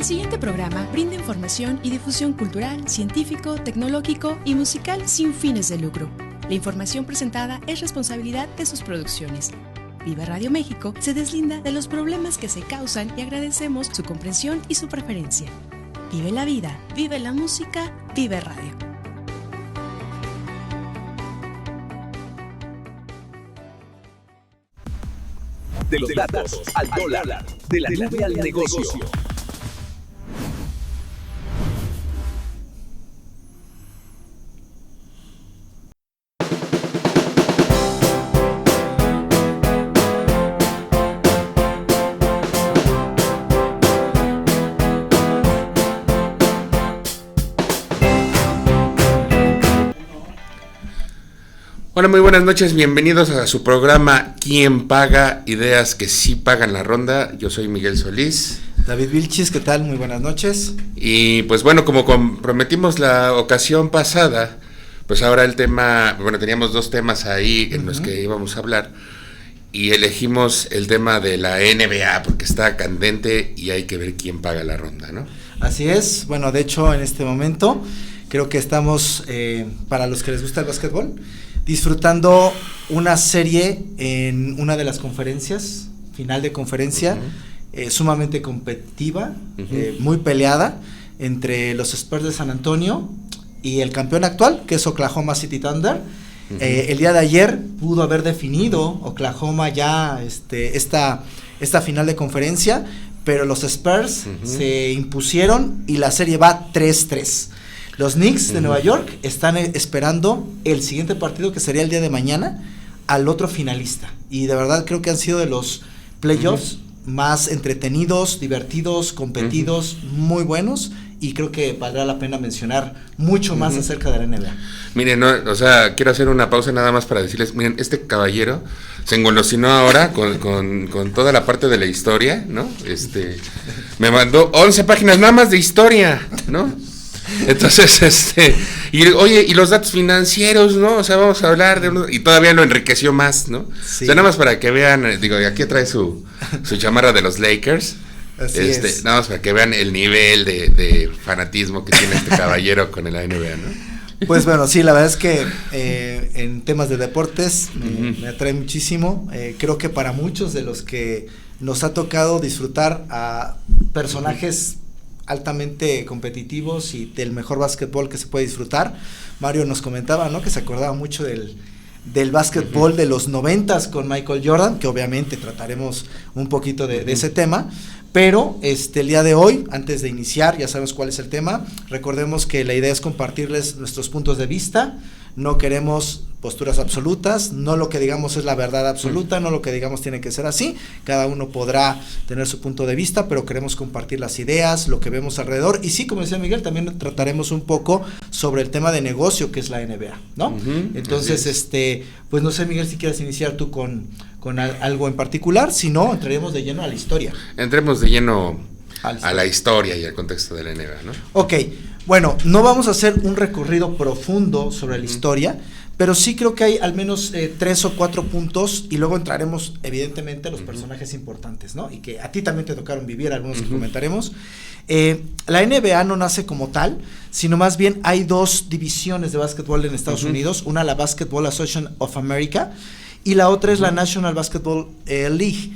El siguiente programa brinda información y difusión cultural, científico, tecnológico y musical sin fines de lucro. La información presentada es responsabilidad de sus producciones. Vive Radio México se deslinda de los problemas que se causan y agradecemos su comprensión y su preferencia. Vive la vida, vive la música, vive radio. De los datos al dólar, de la nube al negocio. Hola, muy buenas noches, bienvenidos a su programa ¿Quién paga? Ideas que sí pagan la ronda. Yo soy Miguel Solís. David Vilchis, ¿qué tal? Muy buenas noches. Y pues bueno, como comprometimos la ocasión pasada, pues ahora el tema, bueno, teníamos dos temas ahí en los que íbamos a hablar y elegimos el tema de la NBA porque está candente y hay que ver quién paga la ronda, ¿no? Así es, bueno, de hecho en este momento creo que estamos, para los que les gusta el básquetbol, disfrutando una serie en una de las conferencias, final de conferencia, sumamente competitiva, muy peleada, entre los Spurs de San Antonio y el campeón actual, que es Oklahoma City Thunder. El día de ayer pudo haber definido Oklahoma ya esta final de conferencia, pero los Spurs se impusieron y la serie va 3-3. Los Knicks de Nueva York están esperando el siguiente partido, que sería el día de mañana, al otro finalista. Y de verdad creo que han sido de los playoffs más entretenidos, divertidos, competidos, muy buenos. Y creo que valdrá la pena mencionar mucho más acerca de la NBA. Miren, no, o sea, quiero hacer una pausa nada más para decirles, miren, este caballero se engolosinó ahora con toda la parte de la historia, ¿no? Me mandó 11 páginas nada más de historia, ¿no? Entonces, y oye, y los datos financieros, ¿no? O sea, vamos a hablar de uno, y todavía lo enriqueció más, ¿no? Sí. O sea, nada más para que vean, digo, aquí trae su chamarra de los Lakers. Así es. Nada más para que vean el nivel de fanatismo que tiene este caballero con la NBA, ¿no? Pues bueno, sí, la verdad es que en temas de deportes me atrae muchísimo. Creo que para muchos de los que nos ha tocado disfrutar a personajes altamente competitivos y del mejor básquetbol que se puede disfrutar. Mario nos comentaba, ¿no?, que se acordaba mucho del básquetbol de los 90s con Michael Jordan, que obviamente trataremos un poquito de ese tema, pero el día de hoy, antes de iniciar, ya sabemos cuál es el tema. Recordemos que la idea es compartirles nuestros puntos de vista. No queremos posturas absolutas, no lo que digamos es la verdad absoluta, no lo que digamos tiene que ser así. Cada uno podrá tener su punto de vista, pero queremos compartir las ideas, lo que vemos alrededor. Y sí, como decía Miguel, también trataremos un poco sobre el tema de negocio que es la NBA, ¿no? Entonces, pues no sé, Miguel, si quieres iniciar tú con algo en particular. Si no, entraremos de lleno a la historia. Entremos de lleno a la historia y al contexto de la NBA, ¿no? Ok, bueno, no vamos a hacer un recorrido profundo sobre la historia, pero sí creo que hay al menos 3 o 4 puntos, y luego entraremos evidentemente a los personajes importantes, ¿no? Y que a ti también te tocaron vivir, algunos que comentaremos. La NBA no nace como tal, sino más bien hay dos divisiones de básquetbol en Estados Unidos, una la Basketball Association of America y la otra es la National Basketball League.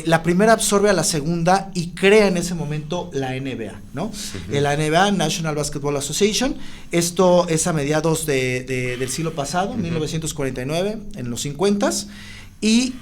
La primera absorbe a la segunda y crea en ese momento la NBA, ¿no? La NBA, National Basketball Association, esto es a mediados del siglo pasado, 1949, en los 50s, y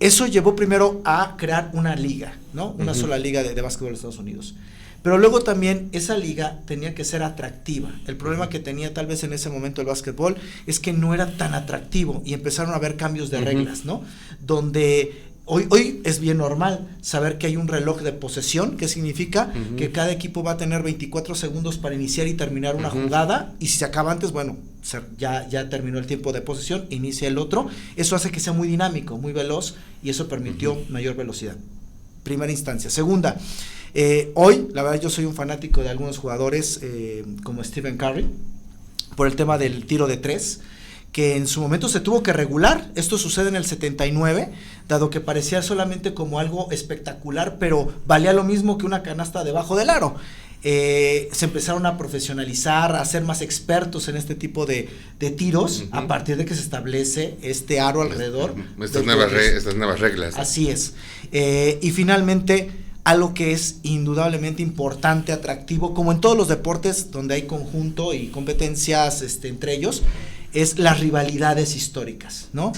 eso llevó primero a crear una liga, ¿no? Una sola liga de básquetbol de Estados Unidos. Pero luego también esa liga tenía que ser atractiva. El problema que tenía tal vez en ese momento el básquetbol es que no era tan atractivo y empezaron a haber cambios de reglas, ¿no? Donde hoy es bien normal saber que hay un reloj de posesión, que significa que cada equipo va a tener 24 segundos para iniciar y terminar una jugada, y si se acaba antes, bueno, ya terminó el tiempo de posesión, inicia el otro. Eso hace que sea muy dinámico, muy veloz, y eso permitió mayor velocidad. Primera instancia. Segunda, hoy, la verdad, yo soy un fanático de algunos jugadores como Stephen Curry, por el tema del tiro de 3, que en su momento se tuvo que regular. Esto sucede en el 79, dado que parecía solamente como algo espectacular, pero valía lo mismo que una canasta debajo del aro. Se empezaron a profesionalizar, a ser más expertos en este tipo de tiros, a partir de que se establece este aro alrededor. Estas nuevas reglas. Así es. Y finalmente, algo que es indudablemente importante, atractivo, como en todos los deportes donde hay conjunto y competencias entre ellos, es las rivalidades históricas, ¿no?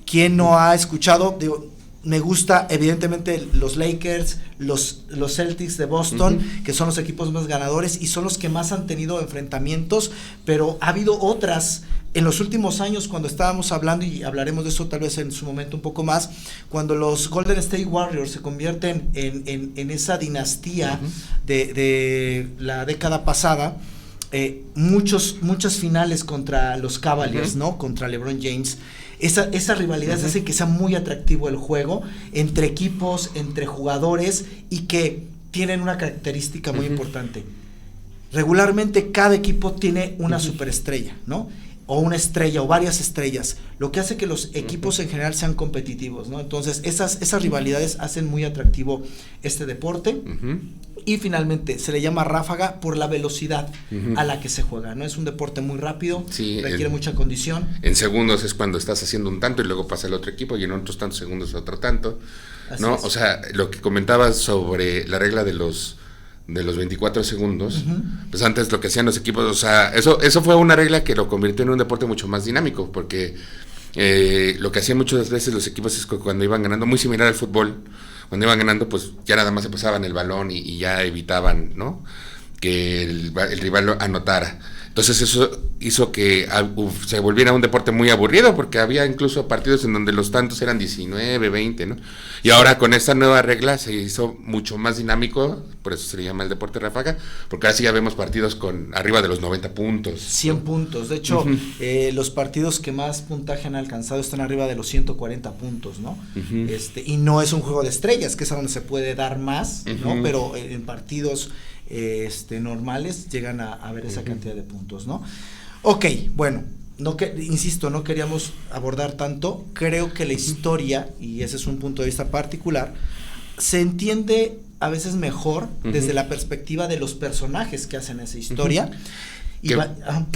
¿Quién no ha escuchado? Digo, me gusta evidentemente los Lakers, los Celtics de Boston, que son los equipos más ganadores y son los que más han tenido enfrentamientos, pero ha habido otras en los últimos años, cuando estábamos hablando, y hablaremos de eso tal vez en su momento un poco más, cuando los Golden State Warriors se convierten en esa dinastía de la década pasada, muchas finales contra los Cavaliers, ¿no? Contra LeBron James. Esa rivalidad hace que sea muy atractivo el juego entre equipos, entre jugadores, y que tienen una característica muy importante. Regularmente cada equipo tiene una superestrella, ¿no? O una estrella o varias estrellas, lo que hace que los equipos en general sean competitivos, ¿no? Entonces esas rivalidades hacen muy atractivo este deporte. Y finalmente se le llama ráfaga por la velocidad a la que se juega, ¿no? Es un deporte muy rápido, requiere mucha condición. En segundos es cuando estás haciendo un tanto y luego pasa el otro equipo, y en otros tantos segundos otro tanto, ¿no? O sea, lo que comentabas sobre la regla de los 24 segundos, pues antes lo que hacían los equipos, o sea, eso fue una regla que lo convirtió en un deporte mucho más dinámico, porque lo que hacían muchas veces los equipos es que cuando iban ganando, muy similar al fútbol, cuando iban ganando, pues ya nada más se pasaban el balón y ya evitaban, ¿no?, que el rival anotara. Entonces eso hizo que se volviera un deporte muy aburrido, porque había incluso partidos en donde los tantos eran 19, 20, ¿no? Y ahora con esta nueva regla se hizo mucho más dinámico, por eso se le llama el deporte ráfaga, porque ahora sí ya vemos partidos con arriba de los 90 puntos. 100 puntos, de hecho, los partidos que más puntaje han alcanzado están arriba de los 140 puntos, ¿no? Y no es un juego de estrellas, que es a donde se puede dar más, ¿no? Pero en partidos normales llegan a ver esa cantidad de puntos, ¿no? Ok, bueno, insisto, no queríamos abordar tanto. Creo que la historia, y ese es un punto de vista particular, se entiende a veces mejor desde la perspectiva de los personajes que hacen esa historia. Que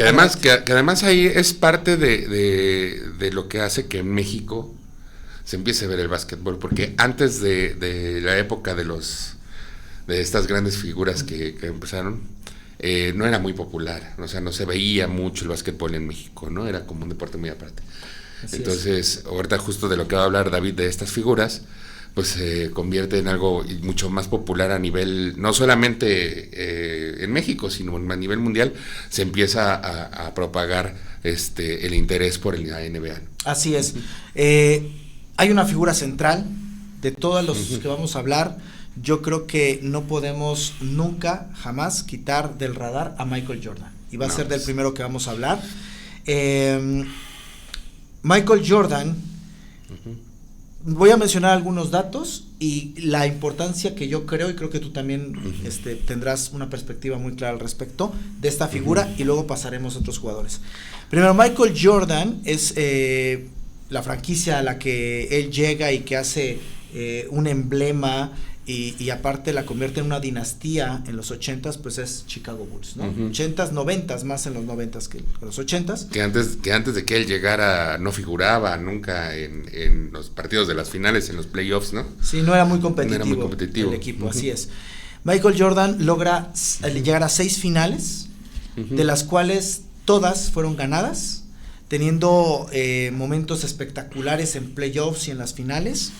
además ahí es parte de lo que hace que en México se empiece a ver el básquetbol, porque antes de la época de estas grandes figuras que empezaron, no era muy popular, o sea, no se veía mucho el básquetbol en México, ¿no? Era como un deporte muy aparte. Entonces, ahorita justo de lo que va a hablar David, de estas figuras, pues se convierte en algo mucho más popular a nivel, no solamente en México, sino a nivel mundial, se empieza a propagar el interés por la NBA. Así es. Hay una figura central de todos los que vamos a hablar. Yo creo que no podemos nunca, jamás quitar del radar a Michael Jordan. Y va a ser del primero que vamos a hablar. Michael Jordan, voy a mencionar algunos datos y la importancia que yo creo, y creo que tú también tendrás una perspectiva muy clara al respecto de esta figura, y luego pasaremos a otros jugadores. Primero, Michael Jordan es la franquicia a la que él llega y que hace un emblema, y aparte la convierte en una dinastía en los 80s, pues es Chicago Bulls, ¿no? 80s, 90s, más en los 90s que los 80s. Que antes de que él llegara no figuraba nunca en los partidos de las finales, en los playoffs, ¿no? Sí, no era muy competitivo el equipo, así es. Michael Jordan logra llegar a 6 finales, de las cuales todas fueron ganadas, teniendo momentos espectaculares en playoffs y en las finales.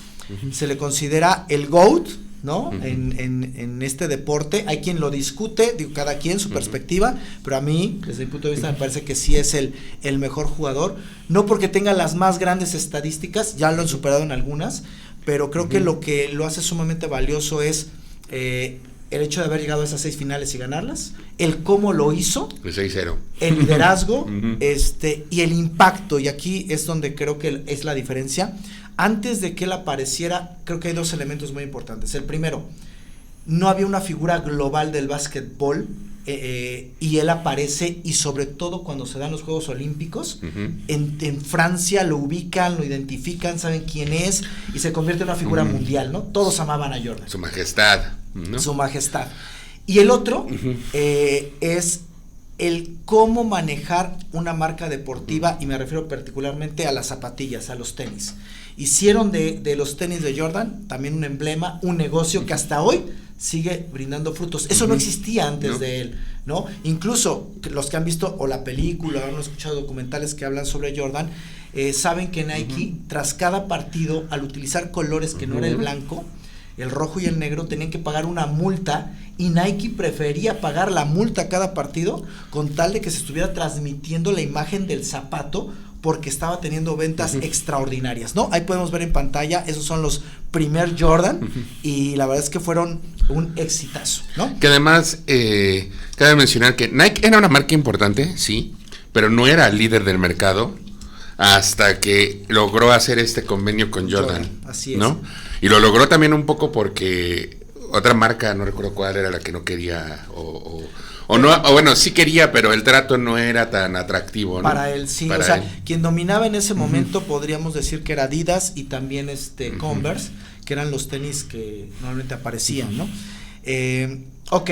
Se le considera el GOAT, ¿no? En este deporte. Hay quien lo discute, digo, cada quien su perspectiva, pero a mí, desde mi punto de vista, me parece que sí es el mejor jugador, no porque tenga las más grandes estadísticas, ya lo han superado en algunas, pero creo que lo hace sumamente valioso es el hecho de haber llegado a esas 6 finales y ganarlas, el cómo lo hizo, el 6-0, el liderazgo, y el impacto, y aquí es donde creo que es la diferencia. Antes de que él apareciera, creo que hay 2 elementos muy importantes. El primero, no había una figura global del básquetbol y él aparece, y sobre todo cuando se dan los Juegos Olímpicos, Ujú. en Francia lo ubican, lo identifican, saben quién es, y se convierte en una figura mundial, ¿no? Todos amaban a Jordan. Su majestad, ¿no? Su majestad. Y el otro es el cómo manejar una marca deportiva, y me refiero particularmente a las zapatillas, a los tenis. Hicieron de los tenis de Jordan también un emblema, un negocio que hasta hoy sigue brindando frutos. Eso no existía antes de él, ¿no? Incluso los que han visto o la película, o han escuchado documentales que hablan sobre Jordan, saben que Nike, tras cada partido, al utilizar colores que no era el blanco, el rojo y el negro, tenían que pagar una multa, y Nike prefería pagar la multa cada partido con tal de que se estuviera transmitiendo la imagen del zapato, porque estaba teniendo ventas extraordinarias, ¿no? Ahí podemos ver en pantalla, esos son los primer Jordan, y la verdad es que fueron un exitazo, ¿no? Que además, cabe mencionar que Nike era una marca importante, sí, pero no era líder del mercado hasta que logró hacer este convenio con Jordan, así es. ¿no? Y lo logró también un poco porque otra marca, no recuerdo cuál era la que no quería, o no, o bueno, sí quería, pero el trato no era tan atractivo, ¿no? Para él, sí, Para o sea, él. quien dominaba en ese momento podríamos decir que era Adidas, y también Converse, que eran los tenis que normalmente aparecían, ¿no? Ok,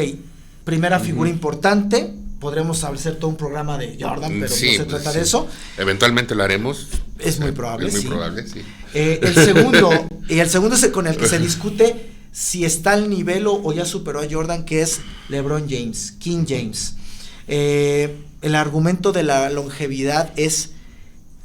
primera figura importante, podremos hacer todo un programa de Jordan, pero Sí, no se pues, trata sí. de eso. Eventualmente lo haremos. Es muy probable, Es muy sí. probable, sí. El segundo es el con el que se discute si está al nivel o ya superó a Jordan, que es LeBron James, King James. El argumento de la longevidad es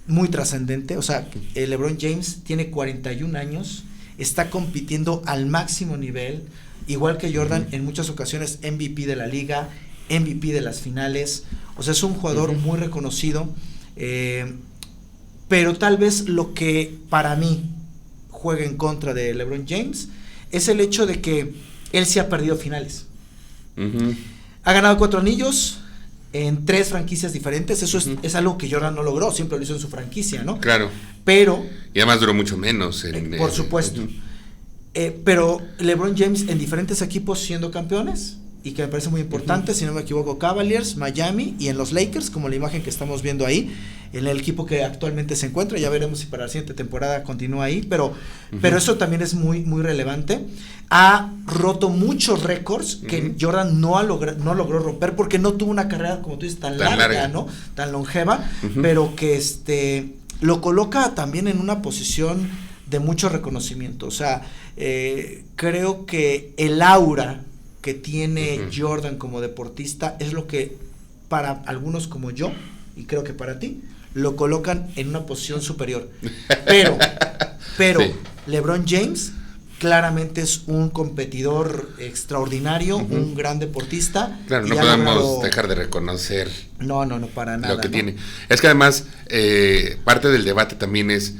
muy trascendente, o sea, LeBron James tiene 41 años, está compitiendo al máximo nivel, igual que Jordan, en muchas ocasiones MVP de la liga, MVP de las finales, o sea, es un jugador muy reconocido, pero tal vez lo que para mí juega en contra de LeBron James es el hecho de que él sí ha perdido finales. Ha ganado 4 anillos en 3 franquicias diferentes. Eso es algo que Jordan no logró, siempre lo hizo en su franquicia, ¿no? Claro. Pero, Y además duró mucho menos. por supuesto. Pero LeBron James en diferentes equipos siendo campeones, y que me parece muy importante, si no me equivoco, Cavaliers, Miami, y en los Lakers, como la imagen que estamos viendo ahí, en el equipo que actualmente se encuentra. Ya veremos si para la siguiente temporada continúa ahí, pero eso también es muy, muy relevante. Ha roto muchos récords que Jordan no logró romper, porque no tuvo una carrera, como tú dices, tan larga, ¿no? Tan longeva, pero que lo coloca también en una posición de mucho reconocimiento. O sea, creo que el aura que tiene Jordan como deportista es lo que para algunos como yo, y creo que para ti, lo colocan en una posición superior. Pero sí. LeBron James claramente es un competidor extraordinario, un gran deportista. Claro, no podemos dejar de reconocer no, para nada, lo que tiene. Es que además, parte del debate también es,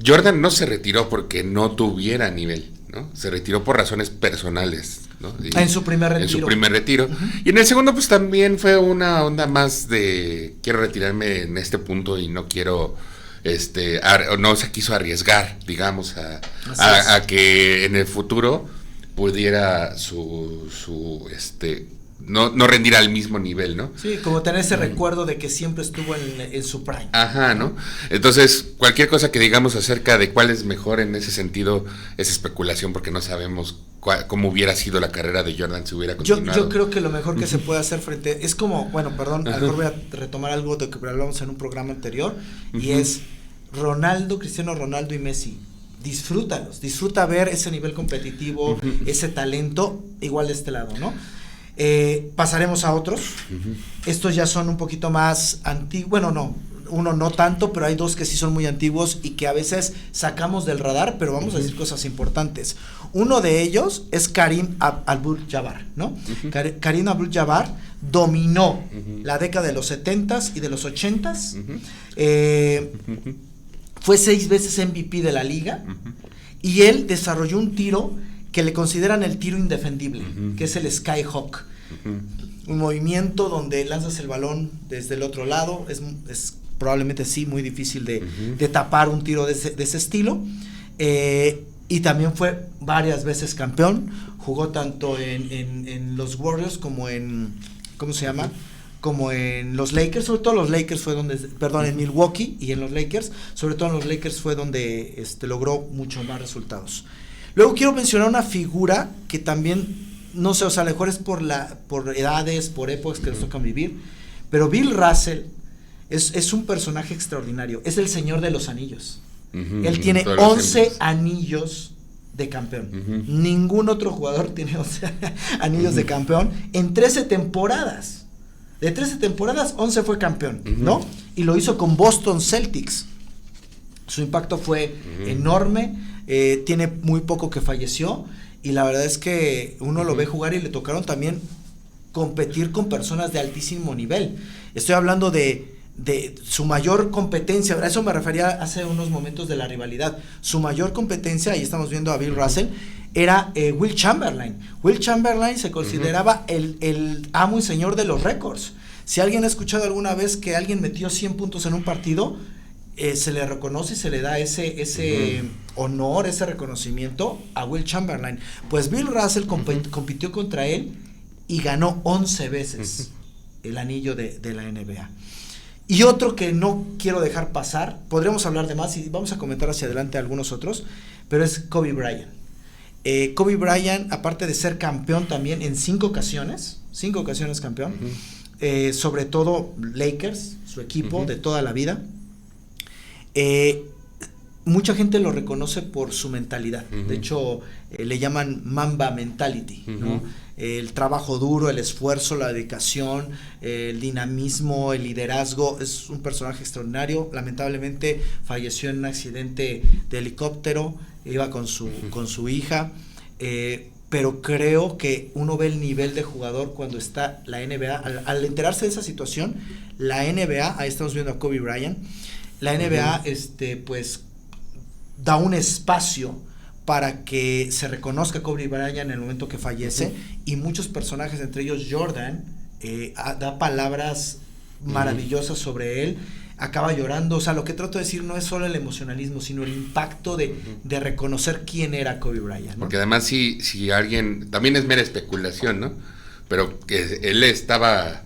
Jordan no se retiró porque no tuviera nivel, ¿no? Se retiró por razones personales, ¿no? En su primer retiro. En su primer retiro. Y en el segundo, pues también fue una onda más de quiero retirarme en este punto y no quiero, no se quiso arriesgar, digamos, a que en el futuro pudiera no rendir al mismo nivel, ¿no? Sí, como tener ese recuerdo de que siempre estuvo en su prime. Ajá, ¿no? Entonces, cualquier cosa que digamos acerca de cuál es mejor en ese sentido es especulación, porque no sabemos cómo hubiera sido la carrera de Jordan si hubiera continuado. Yo creo que lo mejor que se puede hacer es como, bueno, perdón, a lo mejor voy a retomar algo de que hablamos en un programa anterior, y es Cristiano Ronaldo y Messi. Disfruta ver ese nivel competitivo, ese talento, igual de este lado, ¿no? Pasaremos a otros. Estos ya son un poquito más antiguos. Bueno, no, uno no tanto, pero hay dos que sí son muy antiguos y que a veces sacamos del radar, pero vamos a decir cosas importantes. Uno de ellos es Kareem Abdul-Jabbar, ¿no? Kareem Abdul-Jabbar dominó la década de los 70s y de los 80s. Fue 6 veces MVP de la liga, y él desarrolló un tiro que le consideran el tiro indefendible, que es el Skyhook. Un movimiento donde lanzas el balón desde el otro lado, es probablemente sí muy difícil de tapar un tiro de ese estilo, y también fue varias veces campeón, jugó tanto en los Warriors como en ¿cómo se llama? Como en los Lakers, sobre todo los Lakers fue donde, perdón, en Milwaukee y en los Lakers, sobre todo en los Lakers fue donde logró mucho más resultados. Luego quiero mencionar una figura que también, no sé, o sea, a lo mejor es por edades, por épocas que nos tocan vivir, pero Bill Russell es un personaje extraordinario, es el señor de los anillos. Él tiene 11 anillos de campeón. Ningún otro jugador tiene 11 anillos de campeón en 13 temporadas. De 13 temporadas, 11 fue campeón, ¿no? Y lo hizo con Boston Celtics. Su impacto fue enorme, tiene muy poco que falleció, y la verdad es que uno lo ve jugar y le tocaron también competir con personas de altísimo nivel. Estoy hablando de su mayor competencia, a eso me refería hace unos momentos de la rivalidad. Su mayor competencia, ahí estamos viendo a Bill Russell, era Will Chamberlain. Will Chamberlain se consideraba el amo y señor de los récords. Si alguien ha escuchado alguna vez que alguien metió 100 puntos en un partido, se le reconoce y se le da ese honor, ese reconocimiento a Will Chamberlain. Pues Bill Russell compitió contra él y ganó 11 veces el anillo de la NBA. Y otro que no quiero dejar pasar, podríamos hablar de más y vamos a comentar hacia adelante algunos otros, pero es Kobe Bryant. Kobe Bryant, aparte de ser campeón también en 5 ocasiones campeón, sobre todo Lakers, su equipo de toda la vida, mucha gente lo reconoce por su mentalidad. De hecho, le llaman Mamba Mentality, ¿no? El trabajo duro, el esfuerzo, la dedicación, el dinamismo, el liderazgo. Es un personaje extraordinario. Lamentablemente falleció en un accidente de helicóptero, iba con su hija, pero creo que uno ve el nivel de jugador cuando está la NBA, al enterarse de esa situación, la NBA, ahí estamos viendo a Kobe Bryant, la NBA pues da un espacio para que se reconozca a Kobe Bryant en el momento que fallece, y muchos personajes, entre ellos Jordan, da palabras maravillosas sobre él, acaba llorando. O sea, lo que trato de decir no es solo el emocionalismo, sino el impacto de reconocer quién era Kobe Bryant, ¿no? Porque además si alguien, también es mera especulación, ¿no? Pero que él estaba,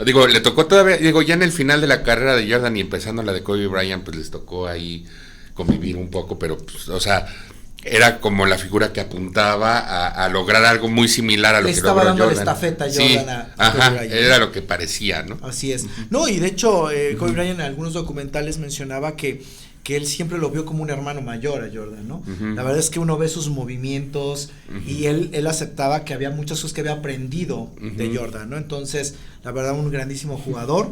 digo, le tocó todavía, digo, ya en el final de la carrera de Jordan y empezando la de Kobe Bryant, pues les tocó ahí convivir un poco, pero pues, o sea, era como la figura que apuntaba a lograr algo muy similar a lo que logró Jordan. Le estaba dando la estafeta a Jordan, a Kobe Bryant. Era lo que parecía, ¿no? Así es. No, y de hecho, Kobe Bryant en algunos documentales mencionaba que él siempre lo vio como un hermano mayor a Jordan, ¿no? La verdad es que uno ve sus movimientos y él aceptaba que había muchas cosas que había aprendido de Jordan, ¿no? Entonces, la verdad, un grandísimo jugador,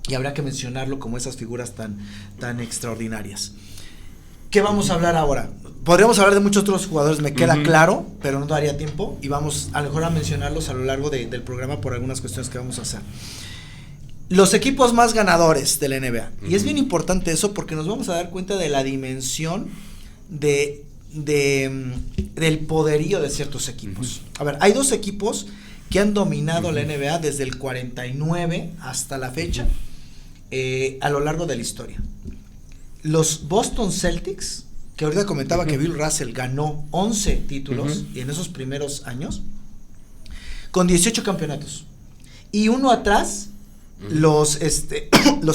y habrá que mencionarlo como esas figuras tan extraordinarias. ¿Qué vamos a hablar ahora? Podríamos hablar de muchos otros jugadores, me queda claro, pero no daría tiempo, y vamos a lo mejor a mencionarlos a lo largo del programa por algunas cuestiones que vamos a hacer. Los equipos más ganadores de la NBA. Y es bien importante eso porque nos vamos a dar cuenta de la dimensión del poderío de ciertos equipos. A ver, hay 2 equipos que han dominado la NBA desde el 49 hasta la fecha, a lo largo de la historia. Los Boston Celtics, que ahorita comentaba que Bill Russell ganó 11 títulos en esos primeros años, con 18 campeonatos. Y uno atrás, Los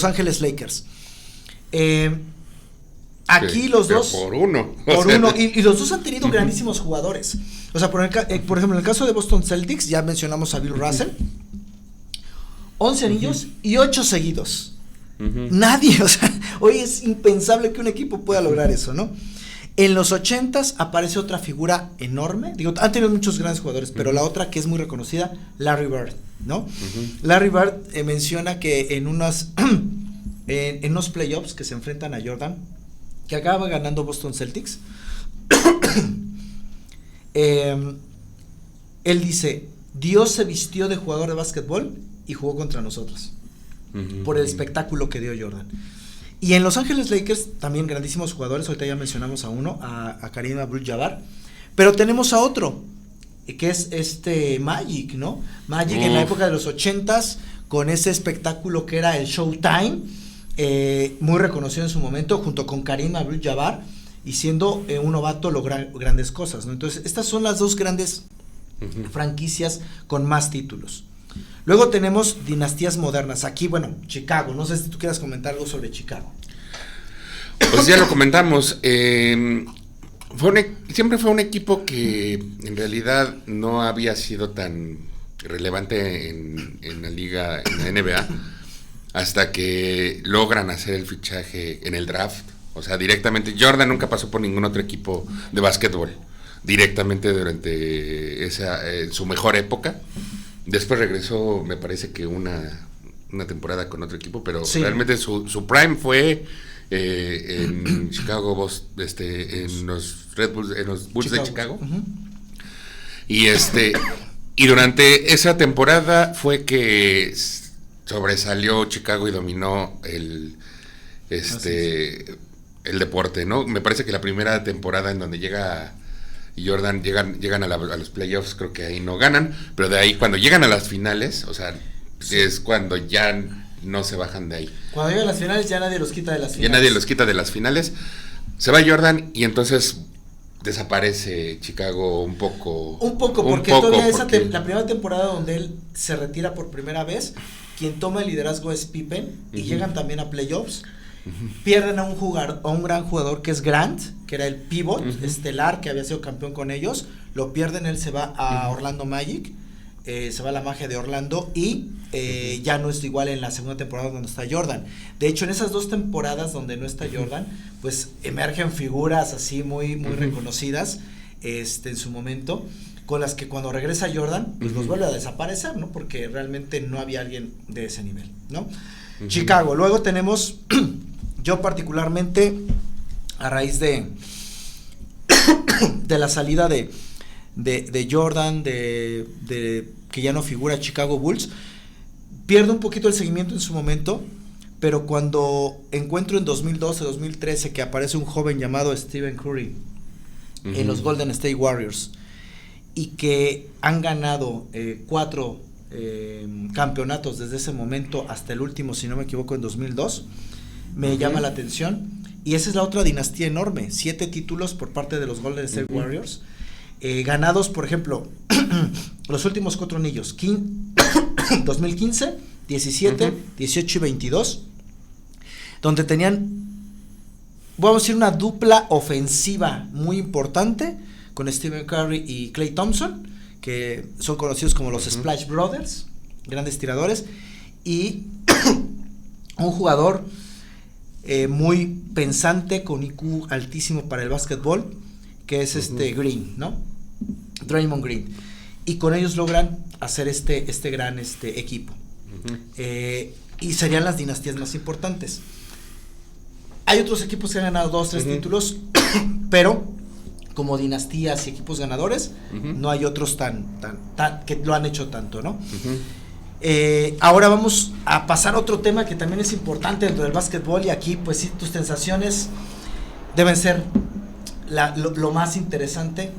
Ángeles Lakers. Aquí sí, los dos por uno y los dos han tenido grandísimos jugadores. O sea, por ejemplo, en el caso de Boston Celtics, ya mencionamos a Bill Russell, 11 anillos y 8 seguidos. Nadie, o sea, hoy es impensable que un equipo pueda lograr eso, ¿no? En los 80s aparece otra figura enorme, digo, han tenido muchos grandes jugadores, pero la otra que es muy reconocida, Larry Bird, ¿no? Larry Bird menciona que en unos playoffs que se enfrentan a Jordan, que acaba ganando Boston Celtics, él dice, Dios se vistió de jugador de básquetbol y jugó contra nosotros, por el espectáculo que dio Jordan. Y en Los Ángeles Lakers también grandísimos jugadores, ahorita ya mencionamos a uno, a Kareem Abdul-Jabbar, pero tenemos a otro, que es Magic, ¿no? Magic en la época de los 80s, con ese espectáculo que era el Showtime, muy reconocido en su momento, junto con Kareem Abdul-Jabbar, y siendo un novato lograr grandes cosas, ¿no? Entonces, estas son las 2 grandes franquicias con más títulos. Luego tenemos dinastías modernas. Aquí, bueno, Chicago. No sé si tú quieras comentar algo sobre Chicago. Pues ya lo comentamos. Siempre fue un equipo que en realidad no había sido tan relevante en la liga, en la NBA, hasta que logran hacer el fichaje en el draft. O sea, directamente. Jordan nunca pasó por ningún otro equipo de básquetbol. Directamente durante su mejor época. Después regresó, me parece que una temporada con otro equipo, pero sí, realmente su prime fue en Chicago, en los Red Bulls, en los Bulls de Chicago. Uh-huh. Y durante esa temporada fue que sobresalió Chicago y dominó el deporte, ¿no? Me parece que la primera temporada en donde llega Jordan, llegan a los playoffs, creo que ahí no ganan, pero de ahí cuando llegan a las finales, o sea, sí, es cuando ya no se bajan de ahí. Cuando llegan a las finales ya nadie los quita de las finales. Ya nadie los quita de las finales. Se va Jordan y entonces desaparece Chicago un poco porque todavía la primera temporada donde él se retira por primera vez, quien toma el liderazgo es Pippen, y llegan también a playoffs. Pierden a un gran jugador que es Grant, que era el pivot estelar que había sido campeón con ellos. Lo pierden, él se va a Orlando Magic, se va a la magia de Orlando y ya no es igual en la segunda temporada donde está Jordan. De hecho, en esas 2 temporadas donde no está Jordan, pues emergen figuras así muy reconocidas en su momento, con las que cuando regresa Jordan, pues los vuelve a desaparecer, ¿no? Porque realmente no había alguien de ese nivel, ¿no? Chicago. Luego tenemos, yo particularmente, a raíz de la salida de Jordan, de que ya no figura Chicago Bulls, pierdo un poquito el seguimiento en su momento, pero cuando encuentro en 2012-2013 que aparece un joven llamado Stephen Curry en los Golden State Warriors y que han ganado 4 campeonatos desde ese momento hasta el último, si no me equivoco, en 2002, me llama la atención. Y esa es la otra dinastía enorme, 7 títulos por parte de los Golden State Warriors, ganados, por ejemplo, los últimos 4 anillos, 2015, 17, 18 y 22, donde tenían, vamos a decir, una dupla ofensiva muy importante con Stephen Curry y Klay Thompson, que son conocidos como los Splash Brothers, grandes tiradores, y un jugador muy pensante, con IQ altísimo para el básquetbol, que es Green, ¿no? Draymond Green. Y con ellos logran hacer este gran equipo. Y serían las dinastías más importantes. Hay otros equipos que han ganado 2, 3 títulos, pero como dinastías y equipos ganadores, no hay otros tan que lo han hecho tanto, ¿no? Ahora vamos a pasar a otro tema que también es importante dentro del básquetbol, y aquí pues sí, tus sensaciones deben ser lo más interesante.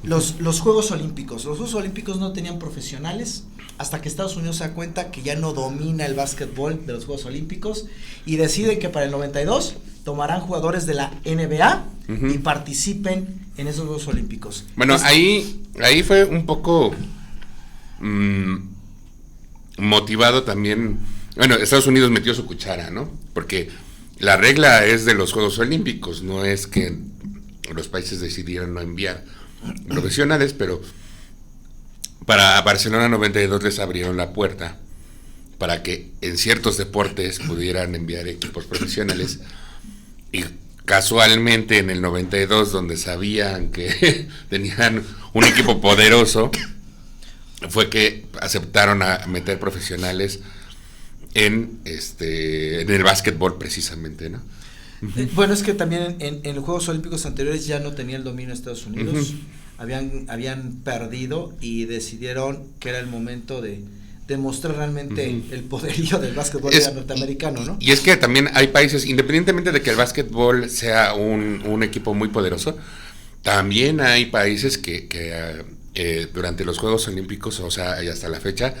Los Juegos Olímpicos. Los Juegos Olímpicos no tenían profesionales hasta que Estados Unidos se da cuenta que ya no domina el básquetbol de los Juegos Olímpicos y deciden que para el 92 tomarán jugadores de la NBA y participen en esos Juegos Olímpicos. Bueno, ahí fue un poco motivado también. Bueno, Estados Unidos metió su cuchara, ¿no? Porque la regla es de los Juegos Olímpicos, no es que los países decidieran no enviar profesionales, pero para Barcelona 92 les abrieron la puerta para que en ciertos deportes pudieran enviar equipos profesionales, y casualmente en el 92, donde sabían que tenían un equipo poderoso, fue que aceptaron a meter profesionales en el básquetbol precisamente, ¿no? Bueno, es que también en los Juegos Olímpicos anteriores ya no tenía el dominio de Estados Unidos, habían perdido y decidieron que era el momento de demostrar realmente el poderío del básquetbol norteamericano, ¿no? Y es que también hay países, independientemente de que el básquetbol sea un equipo muy poderoso, también hay países que durante los Juegos Olímpicos, o sea, y hasta la fecha,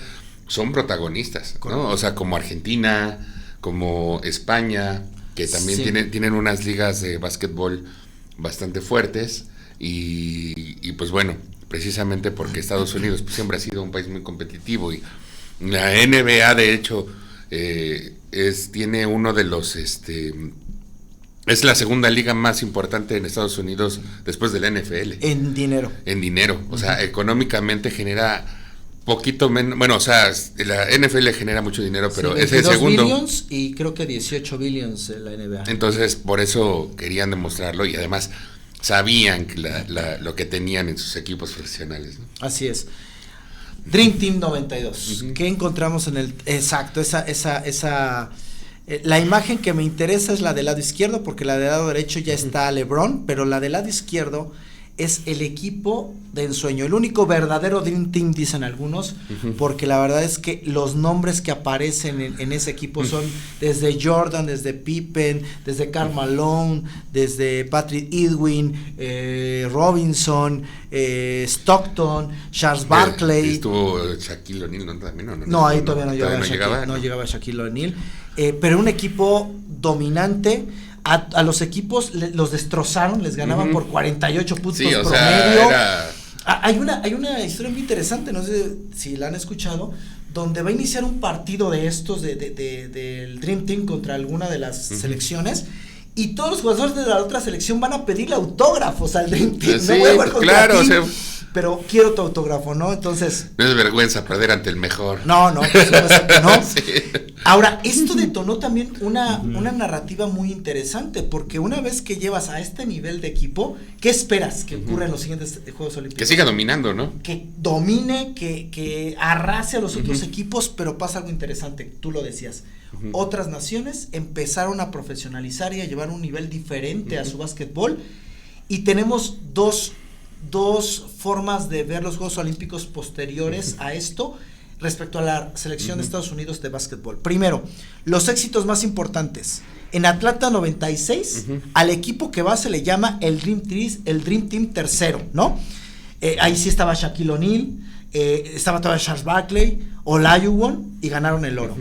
son protagonistas, ¿no? O sea, como Argentina, como España, que también tienen unas ligas de básquetbol bastante fuertes, y pues bueno, precisamente porque Estados Unidos pues siempre ha sido un país muy competitivo y La NBA, de hecho, tiene uno de los, es la segunda liga más importante en Estados Unidos después de la NFL. En dinero. En dinero, o sea, económicamente genera poquito menos, bueno, o sea, la NFL genera mucho dinero, pero sí, es el segundo. Billions y creo que 18 billions en la NBA. Entonces, por eso querían demostrarlo y además sabían que lo que tenían en sus equipos profesionales, ¿no? Así es. Dream Team 92. ¿Qué encontramos en el exacto? Esa la imagen que me interesa es la del lado izquierdo, porque la del lado derecho ya está LeBron, pero la del lado izquierdo es el equipo de ensueño, el único verdadero Dream Team, dicen algunos, porque la verdad es que los nombres que aparecen en ese equipo son desde Jordan, desde Pippen, desde Karl Malone, desde Patrick Ewing, Robinson, Stockton, Charles Barkley. Estuvo Shaquille O'Neal, ¿no? También, no, ahí todavía no llegaba Shaquille O'Neal, pero un equipo dominante. A los equipos los destrozaron, les ganaban por 48 puntos promedio. Hay una historia muy interesante, no sé si la han escuchado, donde va a iniciar un partido de estos del Dream Team contra alguna de las selecciones, y todos los jugadores de la otra selección van a pedirle autógrafos al Dream Team. Sí, no voy a jugar contra ti, o sea, pero quiero tu autógrafo, ¿no? Entonces... No es vergüenza perder ante el mejor. No, por supuesto que no. Sí. Ahora, esto detonó también una narrativa muy interesante, porque una vez que llevas a este nivel de equipo, ¿qué esperas que ocurra en los siguientes Juegos Olímpicos? Que siga dominando, ¿no? Que domine, que arrase a los otros equipos, pero pasa algo interesante, tú lo decías. Otras naciones empezaron a profesionalizar y a llevar un nivel diferente a su básquetbol, y tenemos dos formas de ver los Juegos Olímpicos posteriores a esto respecto a la selección de Estados Unidos de básquetbol. Primero, los éxitos más importantes. En Atlanta 96, al equipo que va se le llama el Dream Team tercero, ¿no? Ahí sí estaba Shaquille O'Neal, estaba todavía Charles Barkley, Olajuwon, y ganaron el oro.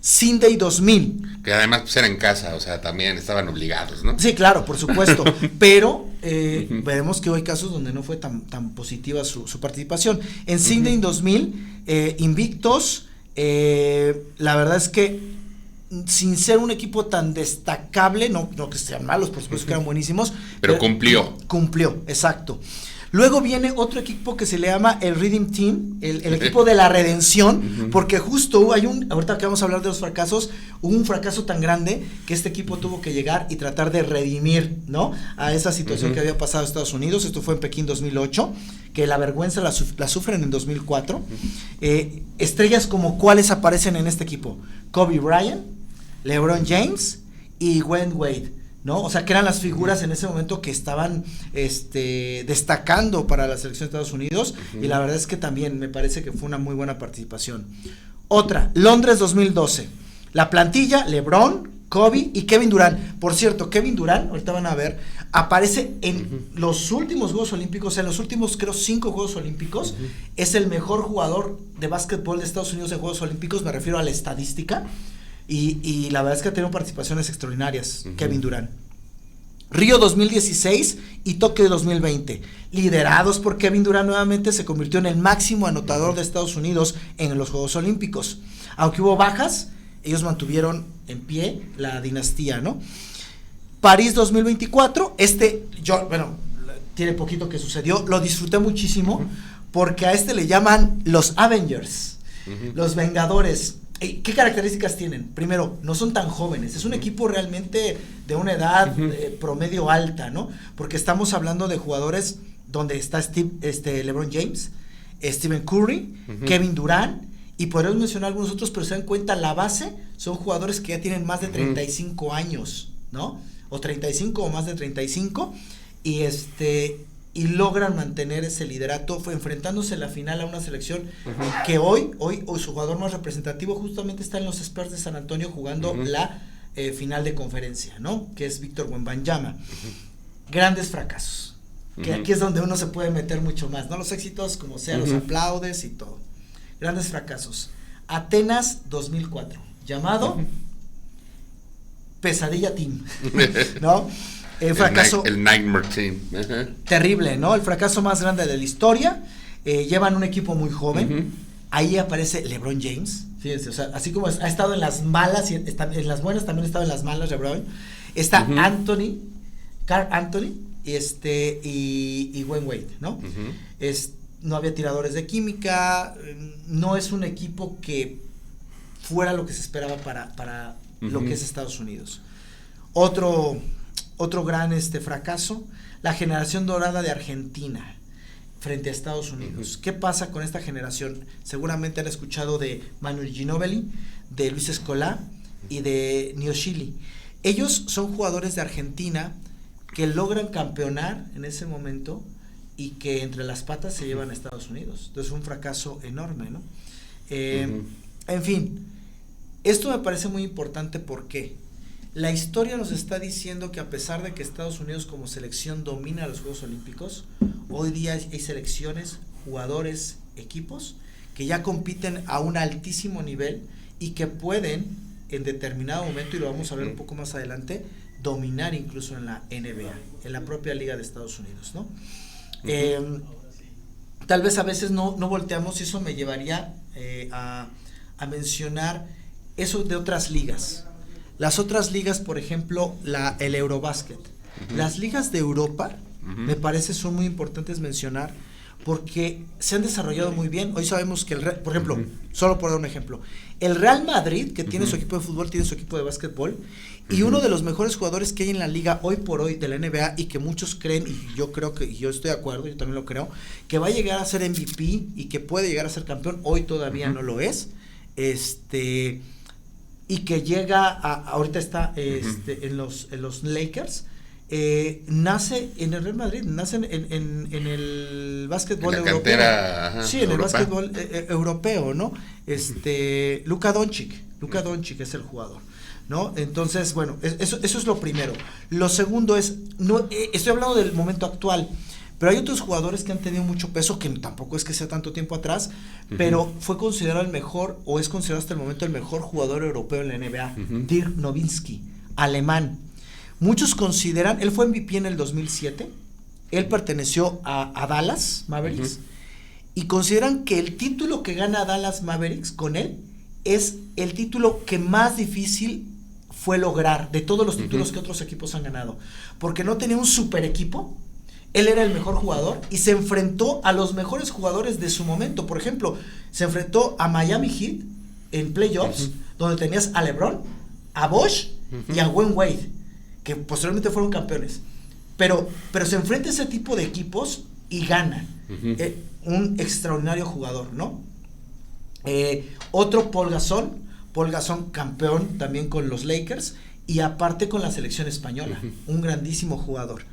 Sydney 2000. Que además pues, era en casa, o sea, también estaban obligados, ¿no? Sí, claro, por supuesto, pero veremos que hay casos donde no fue tan positiva su participación. En Sydney 2000, invictos, la verdad es que sin ser un equipo tan destacable, no que sean malos, por supuesto que eran buenísimos, pero cumplió. Cumplió, exacto. Luego viene otro equipo que se le llama el Redeem Team, el equipo de la redención, porque justo ahorita que vamos a hablar de los fracasos, hubo un fracaso tan grande que este equipo tuvo que llegar y tratar de redimir, ¿no? A esa situación que había pasado en Estados Unidos. Esto fue en Pekín 2008, que la vergüenza la sufren en 2004. Estrellas como cuáles aparecen en este equipo: Kobe Bryant, LeBron James y Wayne Wade, ¿no? O sea, que eran las figuras en ese momento que estaban destacando para la selección de Estados Unidos, y la verdad es que también me parece que fue una muy buena participación. Otra, Londres 2012, la plantilla: LeBron, Kobe y Kevin Durant. Por cierto, Kevin Durant, ahorita van a ver, aparece en los últimos Juegos Olímpicos, en los últimos creo 5 Juegos Olímpicos, es el mejor jugador de básquetbol de Estados Unidos en Juegos Olímpicos, me refiero a la estadística. Y la verdad es que ha tenido participaciones extraordinarias, Kevin Durant. Río 2016 y Tokio 2020, liderados por Kevin Durant, nuevamente se convirtió en el máximo anotador de Estados Unidos en los Juegos Olímpicos. Aunque hubo bajas, ellos mantuvieron en pie la dinastía, ¿no? París 2024, tiene poquito que sucedió, lo disfruté muchísimo, porque a le llaman los Avengers, los Vengadores. ¿Qué características tienen? Primero, no son tan jóvenes, es un equipo realmente de una edad promedio alta, ¿no? Porque estamos hablando de jugadores donde está LeBron James, Stephen Curry, Kevin Durant, y podemos mencionar algunos otros, pero se dan cuenta, la base son jugadores que ya tienen más de 35 años, ¿no? O 35 o más de 35, y logran mantener ese liderato, enfrentándose en la final a una selección que hoy su jugador más representativo justamente está en los Spurs de San Antonio jugando la final de conferencia, ¿no? Que es Víctor Wembanyama. Grandes fracasos, que aquí es donde uno se puede meter mucho más, ¿no? Los éxitos como sea, los aplaudes y todo. Grandes fracasos. Atenas 2004, llamado Pesadilla Team, ¿no? El fracaso, el Nightmare Team. Terrible, ¿no? El fracaso más grande de la historia. Llevan un equipo muy joven. ahí aparece LeBron James, fíjense, o sea, así como ha estado en las malas y en las buenas, también ha estado en las malas LeBron. Está Carl Anthony, y Wayne Wade, ¿no? No había tiradores de química, no es un equipo que fuera lo que se esperaba para lo que es Estados Unidos. Otro gran fracaso, la generación dorada de Argentina frente a Estados Unidos. ¿Qué pasa con esta generación? Seguramente han escuchado de Manu Ginóbili, de Luis Escolá y de Niochili. Ellos son jugadores de Argentina que logran campeonar en ese momento y que entre las patas se llevan a Estados Unidos. Entonces, un fracaso enorme, ¿no? En fin, esto me parece muy importante porque la historia nos está diciendo que a pesar de que Estados Unidos como selección domina los Juegos Olímpicos, hoy día hay selecciones, jugadores, equipos que ya compiten a un altísimo nivel y que pueden en determinado momento, y lo vamos a ver un poco más adelante, dominar incluso en la NBA, en la propia Liga de Estados Unidos, ¿no? Tal vez a veces no volteamos, y eso me llevaría a mencionar eso de otras ligas. Las otras ligas, por ejemplo, el Eurobasket. Las ligas de Europa, me parece, son muy importantes mencionar, porque se han desarrollado muy bien. Hoy sabemos que, por ejemplo, solo por dar un ejemplo, el Real Madrid, que tiene su equipo de fútbol, tiene su equipo de básquetbol, y uno de los mejores jugadores que hay en la liga hoy por hoy de la NBA, y que muchos creen, y yo creo que, y yo estoy de acuerdo, yo también lo creo, que va a llegar a ser MVP y que puede llegar a ser campeón, hoy todavía no lo es, y que llega ahorita está en los Lakers, nace en el Real Madrid, nace en el básquetbol europeo. Cantera, sí, en el básquetbol europeo, ¿no? Luka Doncic es el jugador, ¿no? Entonces, bueno, eso es lo primero. Lo segundo es, estoy hablando del momento actual, pero hay otros jugadores que han tenido mucho peso, que tampoco es que sea tanto tiempo atrás, pero fue considerado el mejor, o es considerado hasta el momento el mejor jugador europeo en la NBA, Dirk Nowitzki, alemán. Muchos consideran, él fue MVP en el 2007, él perteneció a Dallas Mavericks, y consideran que el título que gana Dallas Mavericks con él es el título que más difícil fue lograr de todos los títulos que otros equipos han ganado, porque no tenía un super equipo. Él era el mejor jugador y se enfrentó a los mejores jugadores de su momento. Por ejemplo, se enfrentó a Miami Heat en playoffs, donde tenías a LeBron, a Bosh y a Wayne Wade, que posteriormente fueron campeones. Pero se enfrenta a ese tipo de equipos y gana. Un extraordinario jugador, ¿no? Otro, Paul Gasol, campeón también con los Lakers y aparte con la selección española, un grandísimo jugador.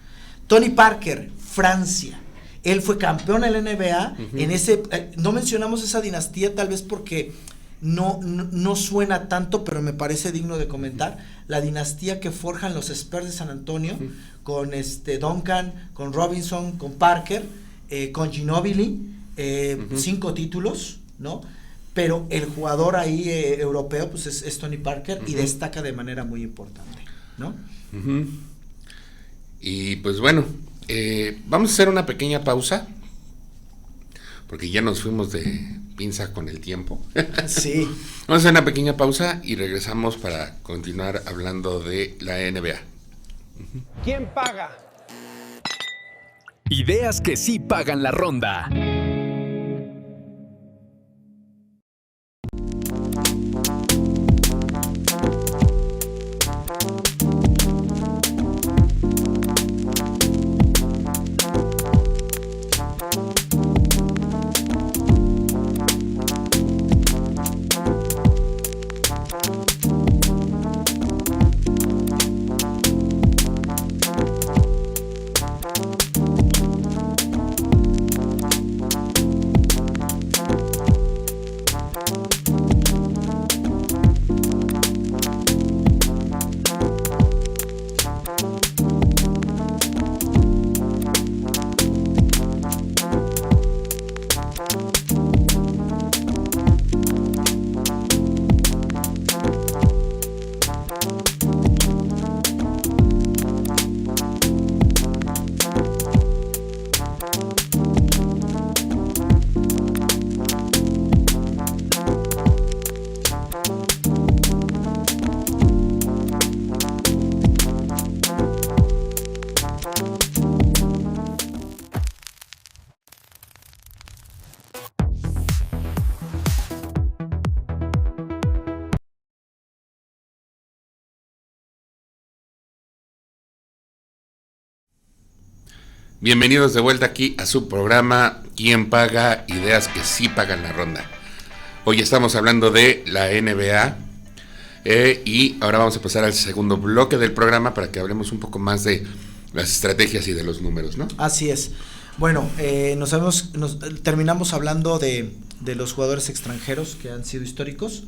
Tony Parker, Francia, él fue campeón en la NBA, en ese, no mencionamos esa dinastía tal vez porque no suena tanto, pero me parece digno de comentar, la dinastía que forjan los Spurs de San Antonio, con Duncan, con Robinson, con Parker, con Ginóbili, 5 títulos, ¿no? Pero el jugador ahí europeo pues es Tony Parker y destaca de manera muy importante, ¿no? Y pues bueno, vamos a hacer una pequeña pausa, porque ya nos fuimos de pinza con el tiempo. Sí. Vamos a hacer una pequeña pausa y regresamos para continuar hablando de la NBA. ¿Quién paga? Ideas que sí pagan la ronda. Bienvenidos de vuelta aquí a su programa ¿Quién paga? Ideas que sí pagan la ronda. Hoy estamos hablando de la NBA y ahora vamos a pasar al segundo bloque del programa para que hablemos un poco más de las estrategias y de los números, ¿no? Así es. Bueno, terminamos hablando de los jugadores extranjeros que han sido históricos,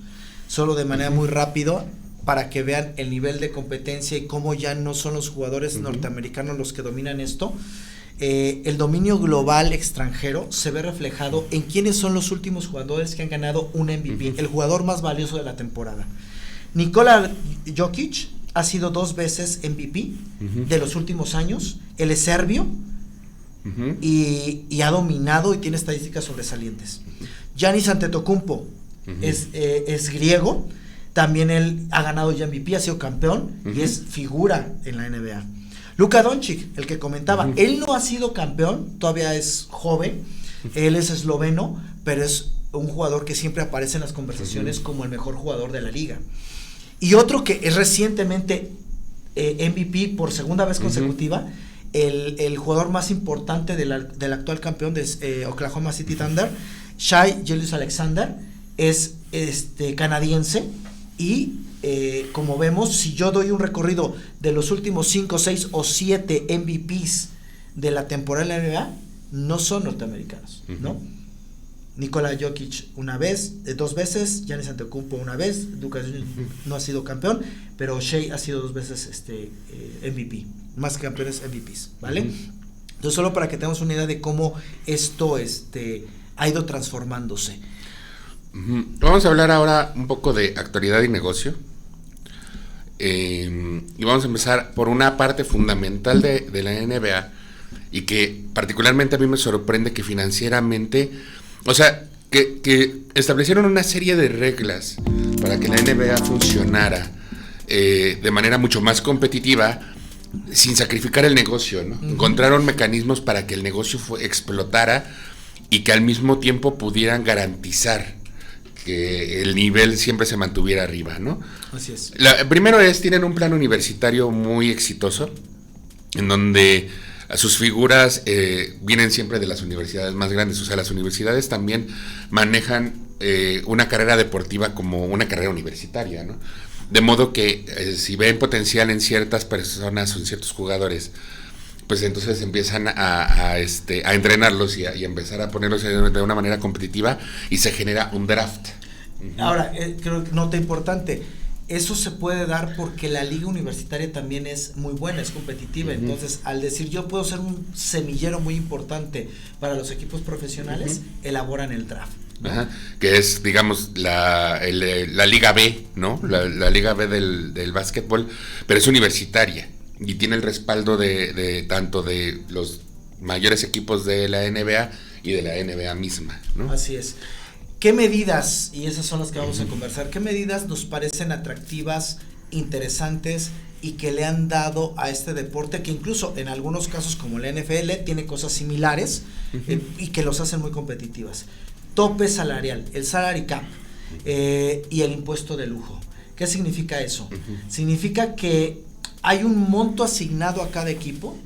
solo de manera muy rápido, para que vean el nivel de competencia y cómo ya no son los jugadores norteamericanos los que dominan esto. El dominio global extranjero se ve reflejado en quiénes son los últimos jugadores que han ganado un MVP, el jugador más valioso de la temporada. Nikola Jokic ha sido 2 veces MVP de los últimos años. Él es serbio y ha dominado y tiene estadísticas sobresalientes. Giannis Antetokounmpo es griego. También él ha ganado ya MVP, ha sido campeón y es figura en la NBA. Luka Doncic, el que comentaba, él no ha sido campeón, todavía es joven, él es esloveno, pero es un jugador que siempre aparece en las conversaciones como el mejor jugador de la liga. Y otro que es recientemente MVP por segunda vez consecutiva, el jugador más importante del actual campeón de Oklahoma City Thunder, Shai Gilgeous-Alexander, es canadiense y como vemos, si yo doy un recorrido de los últimos 5, 6 o 7 MVPs de la temporada de la NBA, no son norteamericanos, ¿no? Nikola Jokic una vez, 2 veces, Giannis Antetokounmpo una vez, Luka no ha sido campeón, pero Shai ha sido 2 veces MVP, más campeones MVPs, ¿vale? Entonces, solo para que tengamos una idea de cómo esto ha ido transformándose. Vamos a hablar ahora un poco de actualidad y negocio. Y vamos a empezar por una parte fundamental de la NBA y que particularmente a mí me sorprende que financieramente, o sea, que establecieron una serie de reglas para que la NBA funcionara de manera mucho más competitiva sin sacrificar el negocio, ¿no? Encontraron mecanismos para que el negocio explotara y que al mismo tiempo pudieran garantizar que el nivel siempre se mantuviera arriba, ¿no? Así es. Primero tienen un plan universitario muy exitoso, en donde sus figuras vienen siempre de las universidades más grandes, o sea, las universidades también manejan una carrera deportiva como una carrera universitaria, ¿no? De modo que si ven potencial en ciertas personas o en ciertos jugadores, pues entonces empiezan a entrenarlos y a empezar a ponerlos de una manera competitiva y se genera un draft. Ahora, creo que nota importante, eso se puede dar porque la liga universitaria también es muy buena, es competitiva, entonces al decir yo puedo ser un semillero muy importante para los equipos profesionales, elaboran el draft, ¿no? Que es, digamos, la Liga B, ¿no? La Liga B del básquetbol, pero es universitaria. Y tiene el respaldo de tanto de los mayores equipos de la NBA y de la NBA misma, ¿no? Así es. ¿Qué medidas, y esas son las que vamos a conversar, qué medidas nos parecen atractivas, interesantes y que le han dado a este deporte, que incluso en algunos casos como la NFL tiene cosas similares y que los hacen muy competitivas? Tope salarial, el salary cap y el impuesto de lujo. ¿Qué significa eso? Significa que hay un monto asignado a cada equipo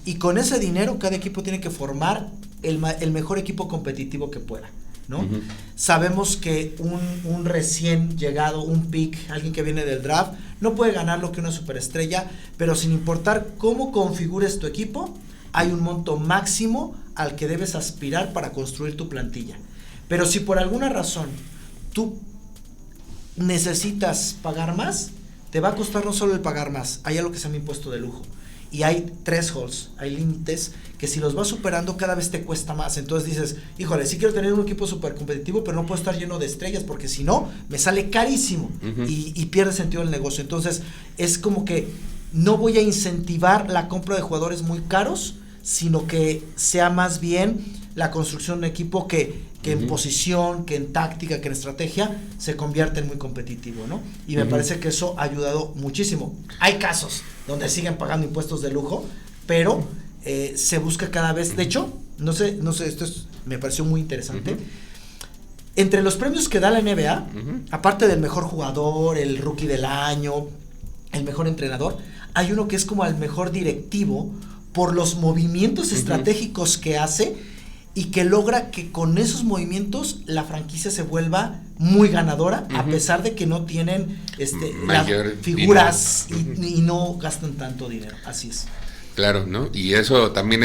y con ese dinero cada equipo tiene que formar el mejor equipo competitivo que pueda, ¿no? Sabemos que un recién llegado, un pick, alguien que viene del draft, no puede ganar lo que una superestrella, pero sin importar cómo configures tu equipo, hay un monto máximo al que debes aspirar para construir tu plantilla. Pero si por alguna razón tú necesitas pagar más, te va a costar no solo el pagar más, hay algo que se llama impuesto de lujo. Y hay thresholds, hay límites que si los vas superando cada vez te cuesta más. Entonces dices, híjole, sí quiero tener un equipo súper competitivo, pero no puedo estar lleno de estrellas porque si no, me sale carísimo y pierde sentido el negocio. Entonces es como que no voy a incentivar la compra de jugadores muy caros, sino que sea más bien la construcción de un equipo que en posición, que en táctica, que en estrategia se convierte en muy competitivo, ¿no? Y me parece que eso ha ayudado muchísimo. Hay casos donde siguen pagando impuestos de lujo, pero se busca cada vez, de hecho, no sé, esto me pareció muy interesante. Entre los premios que da la NBA, aparte del mejor jugador, el rookie del año, el mejor entrenador, hay uno que es como el mejor directivo por los movimientos estratégicos que hace y que logra que con esos movimientos la franquicia se vuelva muy ganadora, a pesar de que no tienen las figuras y no gastan tanto dinero. Así es. Claro, ¿no? Y eso también,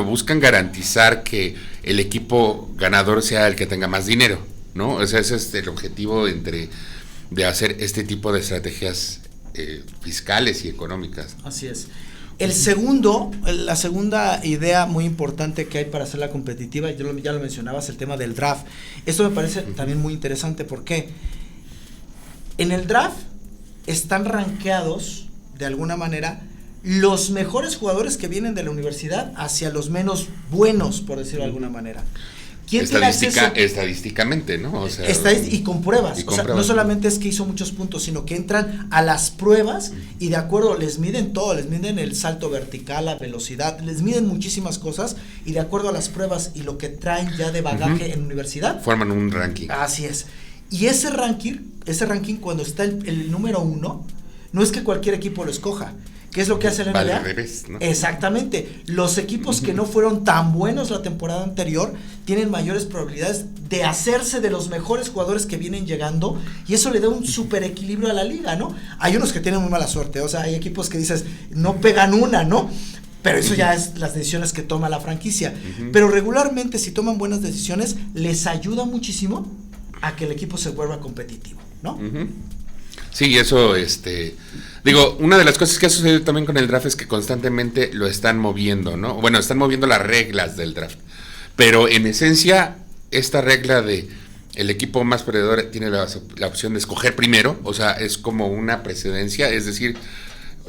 buscan garantizar que el equipo ganador sea el que tenga más dinero, ¿no? O sea, ese es el objetivo de hacer este tipo de estrategias fiscales y económicas. Así es. La segunda idea muy importante que hay para hacerla competitiva, ya lo mencionabas, el tema del draft. Esto me parece también muy interesante porque en el draft están rankeados de alguna manera los mejores jugadores que vienen de la universidad hacia los menos buenos, por decirlo de alguna manera. Estadísticamente, ¿no? O sea, y con pruebas. No solamente es que hizo muchos puntos, sino que entran a las pruebas y de acuerdo, les miden todo, les miden el salto vertical, la velocidad, les miden muchísimas cosas y de acuerdo a las pruebas y lo que traen ya de bagaje en universidad, forman un ranking. Así es. Y ese ranking cuando está el número 1, no es que cualquier equipo lo escoja. ¿Qué es lo que hace la NBA? Vale, al revés, ¿no? Exactamente. Los equipos que no fueron tan buenos la temporada anterior tienen mayores probabilidades de hacerse de los mejores jugadores que vienen llegando y eso le da un super equilibrio a la liga, ¿no? Hay unos que tienen muy mala suerte, o sea, hay equipos que dices, no pegan una, ¿no? Pero eso ya es las decisiones que toma la franquicia. Pero regularmente, si toman buenas decisiones, les ayuda muchísimo a que el equipo se vuelva competitivo, ¿no? Sí, eso, una de las cosas que ha sucedido también con el draft es que constantemente lo están moviendo, ¿no? Bueno, están moviendo las reglas del draft, pero en esencia, esta regla de el equipo más perdedor tiene la opción de escoger primero, o sea, es como una precedencia, es decir,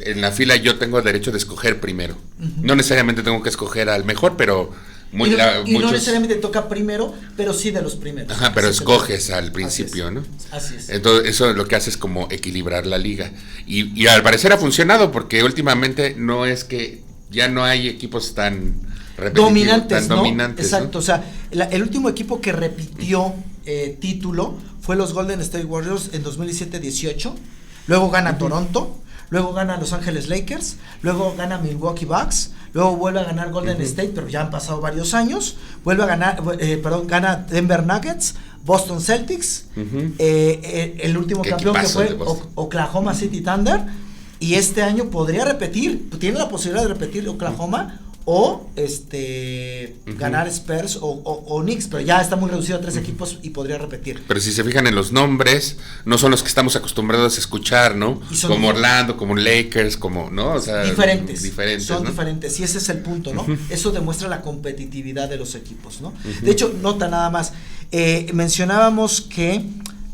en la fila yo tengo derecho de escoger primero. No necesariamente tengo que escoger al mejor, pero no necesariamente toca primero, pero sí de los primeros. Ajá, pero escoges al principio, ¿no? Así es. Entonces, eso lo que hace es como equilibrar la liga. Y al parecer ha funcionado, porque últimamente no es que ya no hay equipos tan dominantes, ¿no? ¿no? Exacto, o sea, el último equipo que repitió título fue los Golden State Warriors en 2017-18, luego gana Toronto, luego gana Los Ángeles Lakers, luego gana Milwaukee Bucks, luego vuelve a ganar Golden State, pero ya han pasado varios años, vuelve a ganar, gana Denver Nuggets, Boston Celtics, el último campeón que fue Oklahoma City Thunder, y este año podría repetir, tiene la posibilidad de repetir Oklahoma o ganar Spurs o Knicks, pero ya está muy reducido a 3 equipos y podría repetir. Pero si se fijan en los nombres, no son los que estamos acostumbrados a escuchar, ¿no? Como Orlando, como Lakers, como, ¿no? O sea, diferentes, son ¿no? diferentes, y ese es el punto, ¿no? Eso demuestra la competitividad de los equipos, ¿no? De hecho, nota nada más, mencionábamos que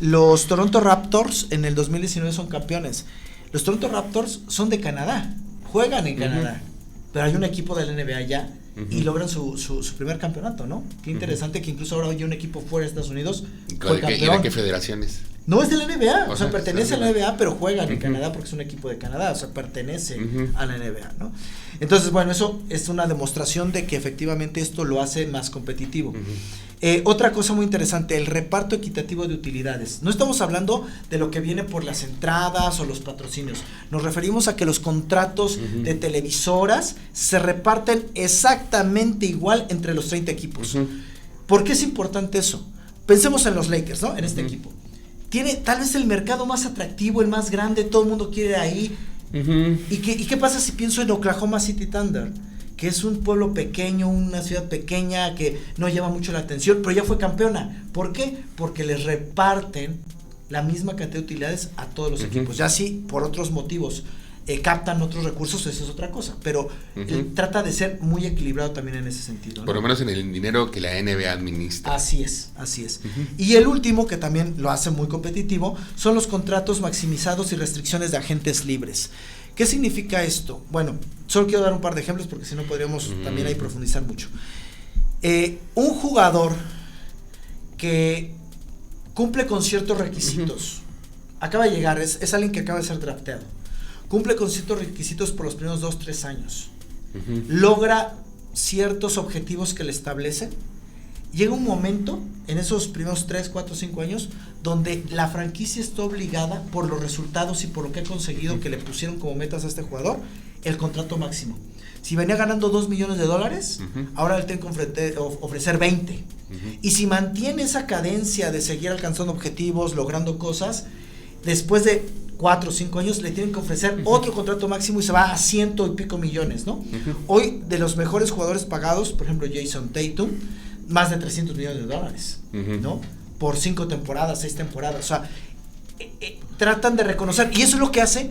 los Toronto Raptors en el 2019 son campeones. Los Toronto Raptors son de Canadá, juegan en Canadá, pero hay un equipo de la NBA ya y logran su primer campeonato, ¿no? Qué interesante que incluso ahora hay un equipo fuera de Estados Unidos fue campeón. ¿Y de qué federaciones? No, es de la NBA, o sea, pertenece a la NBA, pero juegan en Canadá porque es un equipo de Canadá, o sea, pertenece a la NBA, ¿no? Entonces, bueno, eso es una demostración de que efectivamente esto lo hace más competitivo. Otra cosa muy interesante, el reparto equitativo de utilidades. No estamos hablando de lo que viene por las entradas o los patrocinios. Nos referimos a que los contratos de televisoras se reparten exactamente igual entre los 30 equipos. ¿Por qué es importante eso? Pensemos en los Lakers, ¿no? En este equipo. Tiene tal vez el mercado más atractivo, el más grande, todo el mundo quiere ahí. ¿Y qué pasa si pienso en Oklahoma City Thunder? Que es un pueblo pequeño, una ciudad pequeña que no llama mucho la atención, pero ya fue campeona. ¿Por qué? Porque les reparten la misma cantidad de utilidades a todos los equipos. Ya sí, por otros motivos, captan otros recursos, eso es otra cosa, pero trata de ser muy equilibrado también en ese sentido, ¿no? Por lo menos en el dinero que la NBA administra. Así es. Y el último, que también lo hace muy competitivo, son los contratos maximizados y restricciones de agentes libres. ¿Qué significa esto? Bueno, solo quiero dar un par de ejemplos porque si no podríamos también ahí profundizar mucho. Un jugador que cumple con ciertos requisitos, acaba de llegar, es alguien que acaba de ser drafteado, cumple con ciertos requisitos por los primeros 2-3 años, logra ciertos objetivos que le establece, llega un momento en esos primeros 3, 4, 5 años donde la franquicia está obligada por los resultados y por lo que ha conseguido que le pusieron como metas a este jugador, el contrato máximo. Si venía ganando $2 millones, ahora le tengo que ofrecer 20. Y si mantiene esa cadencia de seguir alcanzando objetivos, logrando cosas, después de 4 o 5 años le tienen que ofrecer otro contrato máximo y se va a 100 y pico millones, ¿no? Hoy, de los mejores jugadores pagados, por ejemplo, Jason Tatum, más de $300 millones, ¿no? Por 5 temporadas, 6 temporadas. O sea, tratan de reconocer, y eso es lo que hace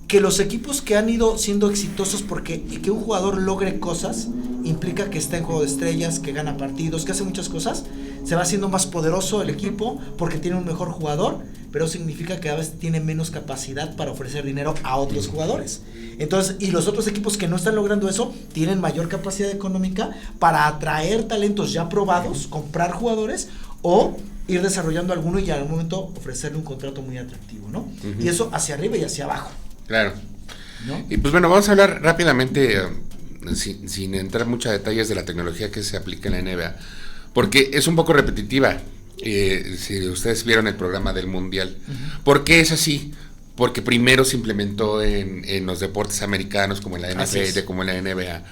que los equipos que han ido siendo exitosos, porque que un jugador logre cosas implica que está en juego de estrellas, que gana partidos, que hace muchas cosas, se va haciendo más poderoso el equipo porque tiene un mejor jugador, pero significa que a veces tiene menos capacidad para ofrecer dinero a otros jugadores. Entonces, y los otros equipos que no están logrando eso tienen mayor capacidad económica para atraer talentos ya probados, comprar jugadores o ir desarrollando alguno y en algún momento ofrecerle un contrato muy atractivo, ¿no? Y eso hacia arriba y hacia abajo. Claro. ¿No? Y pues bueno, vamos a hablar rápidamente, sin entrar mucho a detalles de la tecnología que se aplica en la NBA, porque es un poco repetitiva. Si ustedes vieron el programa del Mundial, ¿por qué es así? Porque primero se implementó en los deportes americanos, como en la NFL, como en la NBA,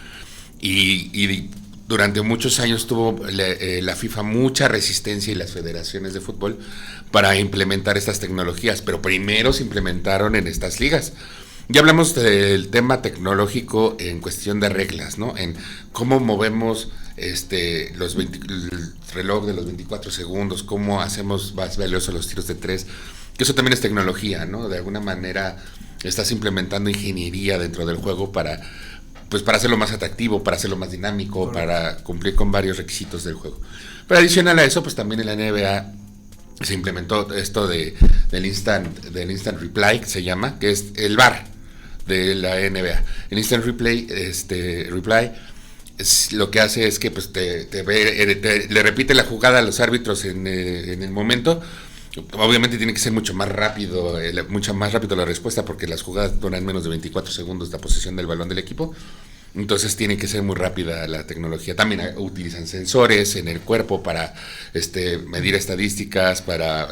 y durante muchos años tuvo la FIFA mucha resistencia y las federaciones de fútbol para implementar estas tecnologías, pero primero se implementaron en estas ligas. Ya hablamos del tema tecnológico en cuestión de reglas, ¿no? En cómo movemos el reloj de los 24 segundos, cómo hacemos más valiosos los tiros de 3, que eso también es tecnología, ¿no? De alguna manera estás implementando ingeniería dentro del juego para hacerlo más atractivo, para hacerlo más dinámico, para cumplir con varios requisitos del juego. Pero adicional a eso, pues también en la NBA se implementó esto del instant replay, que se llama, que es el VAR de la NBA. El instant replay, lo que hace es que pues le repite la jugada a los árbitros en el momento. Obviamente tiene que ser mucho más rápido la respuesta, porque las jugadas duran menos de 24 segundos la posesión del balón del equipo. Entonces tiene que ser muy rápida la tecnología. También utilizan sensores en el cuerpo para medir estadísticas, para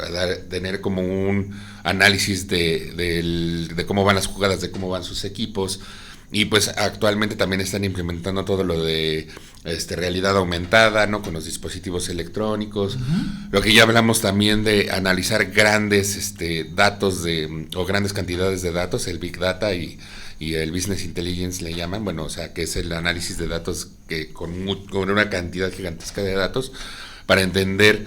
tener como un análisis de cómo van las jugadas, de cómo van sus equipos. Y pues actualmente también están implementando todo lo de realidad aumentada, ¿no? Con los dispositivos electrónicos. Lo que ya hablamos también de analizar grandes datos o grandes cantidades de datos, el Big Data y el Business Intelligence le llaman, bueno, o sea, que es el análisis de datos que con una cantidad gigantesca de datos para entender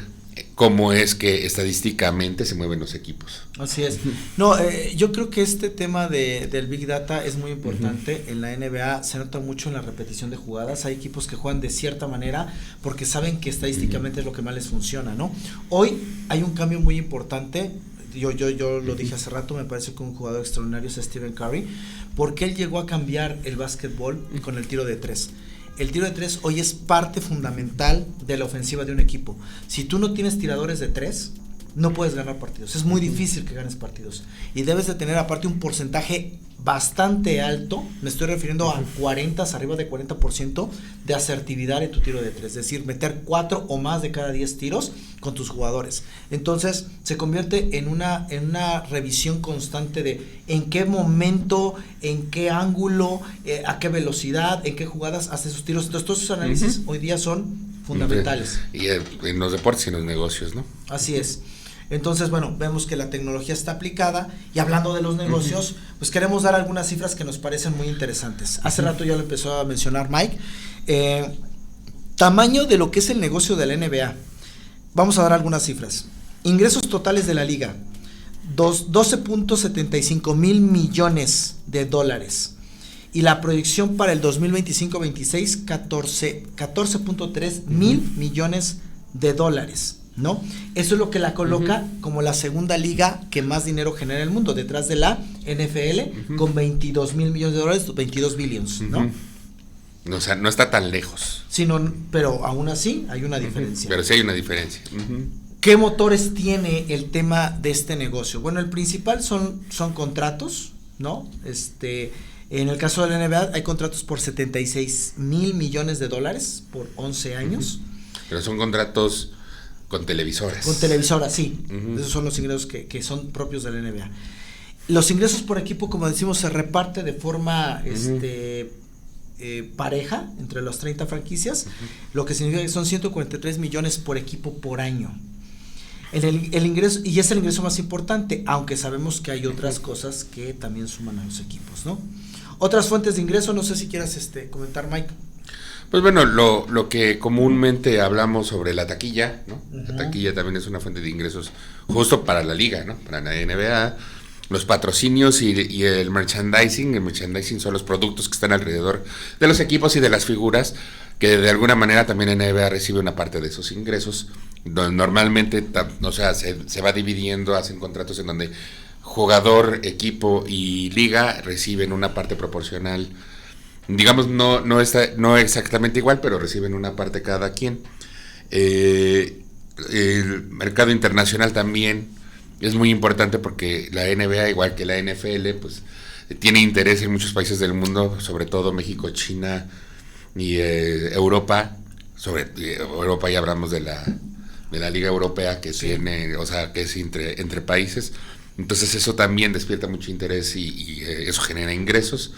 cómo es que estadísticamente se mueven los equipos. Así es. No, yo creo que este tema del Big Data es muy importante. En la NBA se nota mucho en la repetición de jugadas. Hay equipos que juegan de cierta manera porque saben que estadísticamente es lo que más les funciona, ¿no? Hoy hay un cambio muy importante. Yo lo dije hace rato, me parece que un jugador extraordinario es Stephen Curry, porque él llegó a cambiar el básquetbol con el tiro de 3. El tiro de 3 hoy es parte fundamental de la ofensiva de un equipo. Si tú no tienes tiradores de 3, no puedes ganar partidos. Es muy difícil que ganes partidos. Y debes de tener aparte un porcentaje bastante alto, me estoy refiriendo a 40, arriba de 40% de asertividad en tu tiro de 3. Es decir, meter 4 o más de cada 10 tiros con tus jugadores. Entonces se convierte en una revisión constante de en qué momento, en qué ángulo, a qué velocidad, en qué jugadas hace sus tiros. Entonces todos esos análisis hoy día son fundamentales. Y en los deportes y en los negocios, ¿no? Así es. Entonces, bueno, vemos que la tecnología está aplicada, y hablando de los negocios, pues queremos dar algunas cifras que nos parecen muy interesantes. Hace rato ya lo empezó a mencionar Mike. Tamaño de lo que es el negocio de la NBA. Vamos a dar algunas cifras. Ingresos totales de la liga, 12.75 mil millones de dólares. Y la proyección para el 2025-26, 14.3 mil millones de dólares, ¿no? Eso es lo que la coloca como la segunda liga que más dinero genera en el mundo, detrás de la NFL, con 22 mil millones de dólares, 22 billions, ¿no? O sea, no está tan lejos. Pero aún así hay una diferencia. Pero sí hay una diferencia. ¿Qué motores tiene el tema de este negocio? Bueno, el principal son contratos, ¿no? En el caso de la NBA hay contratos por 76 mil millones de dólares por 11 años. Pero son contratos con televisoras. Con televisoras, sí. Esos son los ingresos que son propios de la NBA. Los ingresos por equipo, como decimos, se reparte de forma pareja entre las 30 franquicias, lo que significa que son 143 millones por equipo por año. El ingreso, y es el ingreso más importante, aunque sabemos que hay otras cosas que también suman a los equipos, ¿no? Otras fuentes de ingreso, no sé si quieras comentar, Mike. Pues bueno, lo que comúnmente hablamos sobre la taquilla, ¿no? Uh-huh. La taquilla también es una fuente de ingresos justo para la liga, ¿no? Para la NBA. Los patrocinios y el merchandising. El merchandising son los productos que están alrededor de los equipos y de las figuras, que de alguna manera también NBA recibe una parte de esos ingresos. Donde normalmente, o sea, se va dividiendo, hacen contratos en donde jugador, equipo y liga reciben una parte proporcional. Digamos, no exactamente igual, pero reciben una parte cada quien. El mercado internacional también es muy importante porque la NBA, igual que la NFL, pues tiene interés en muchos países del mundo, sobre todo México, China y Europa. Sobre Europa ya hablamos de la Liga Europea que tiene, o sea, que es entre países. Entonces eso también despierta mucho interés y eso genera ingresos.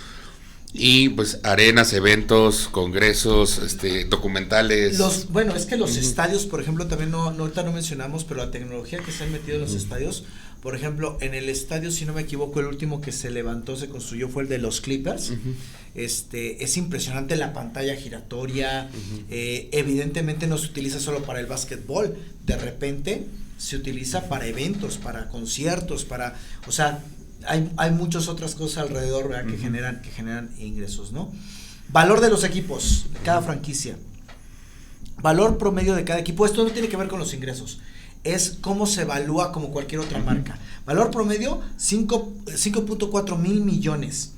Y pues arenas, eventos, congresos, documentales. Bueno, es que los estadios, por ejemplo, también ahorita no mencionamos, pero la tecnología que se ha metido en los estadios, por ejemplo, en el estadio, si no me equivoco, el último que se levantó, se construyó fue el de los Clippers. Es impresionante la pantalla giratoria. Evidentemente no se utiliza solo para el básquetbol, de repente se utiliza para eventos, para conciertos, o sea, hay muchas otras cosas alrededor, ¿verdad? que generan ingresos, ¿no? Valor de los equipos, de cada franquicia. Valor promedio de cada equipo. Esto no tiene que ver con los ingresos. Es cómo se evalúa como cualquier otra marca. Valor promedio, 5.4 mil millones.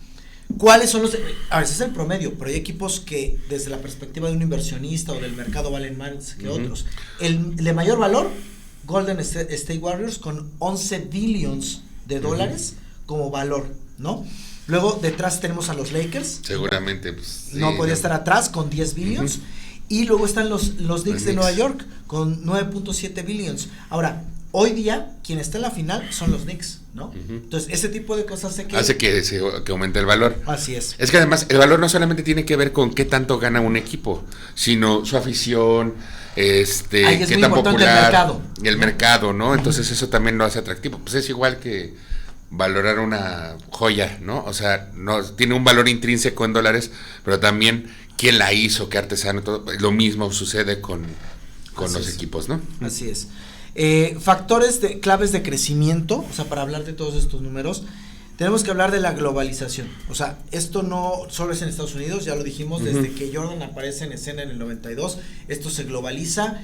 ¿Cuáles son los? A veces es el promedio, pero hay equipos que desde la perspectiva de un inversionista o del mercado valen más que otros. El de mayor valor, Golden State Warriors, con 11 billions de dólares como valor, ¿no? Luego detrás tenemos a los Lakers. Seguramente, pues, sí, no podía estar atrás con 10 billions. Y luego están los Knicks de Nueva York con 9.7 billions. Ahora, hoy día, quien está en la final son los Knicks, ¿no? Entonces, ese tipo de cosas hace que aumente el valor. Así es. Es que además, el valor no solamente tiene que ver con qué tanto gana un equipo, sino su afición, qué tan popular, el mercado, ¿no? Entonces, eso también lo hace atractivo. Pues es igual que valorar una joya, ¿no? O sea, no tiene un valor intrínseco en dólares, pero también quién la hizo, qué artesano, todo. Lo mismo sucede con los equipos, ¿no? Así es. Factores claves de crecimiento, o sea, para hablar de todos estos números, tenemos que hablar de la globalización. O sea, esto no solo es en Estados Unidos, ya lo dijimos, desde que Jordan aparece en escena en el 92, esto se globaliza,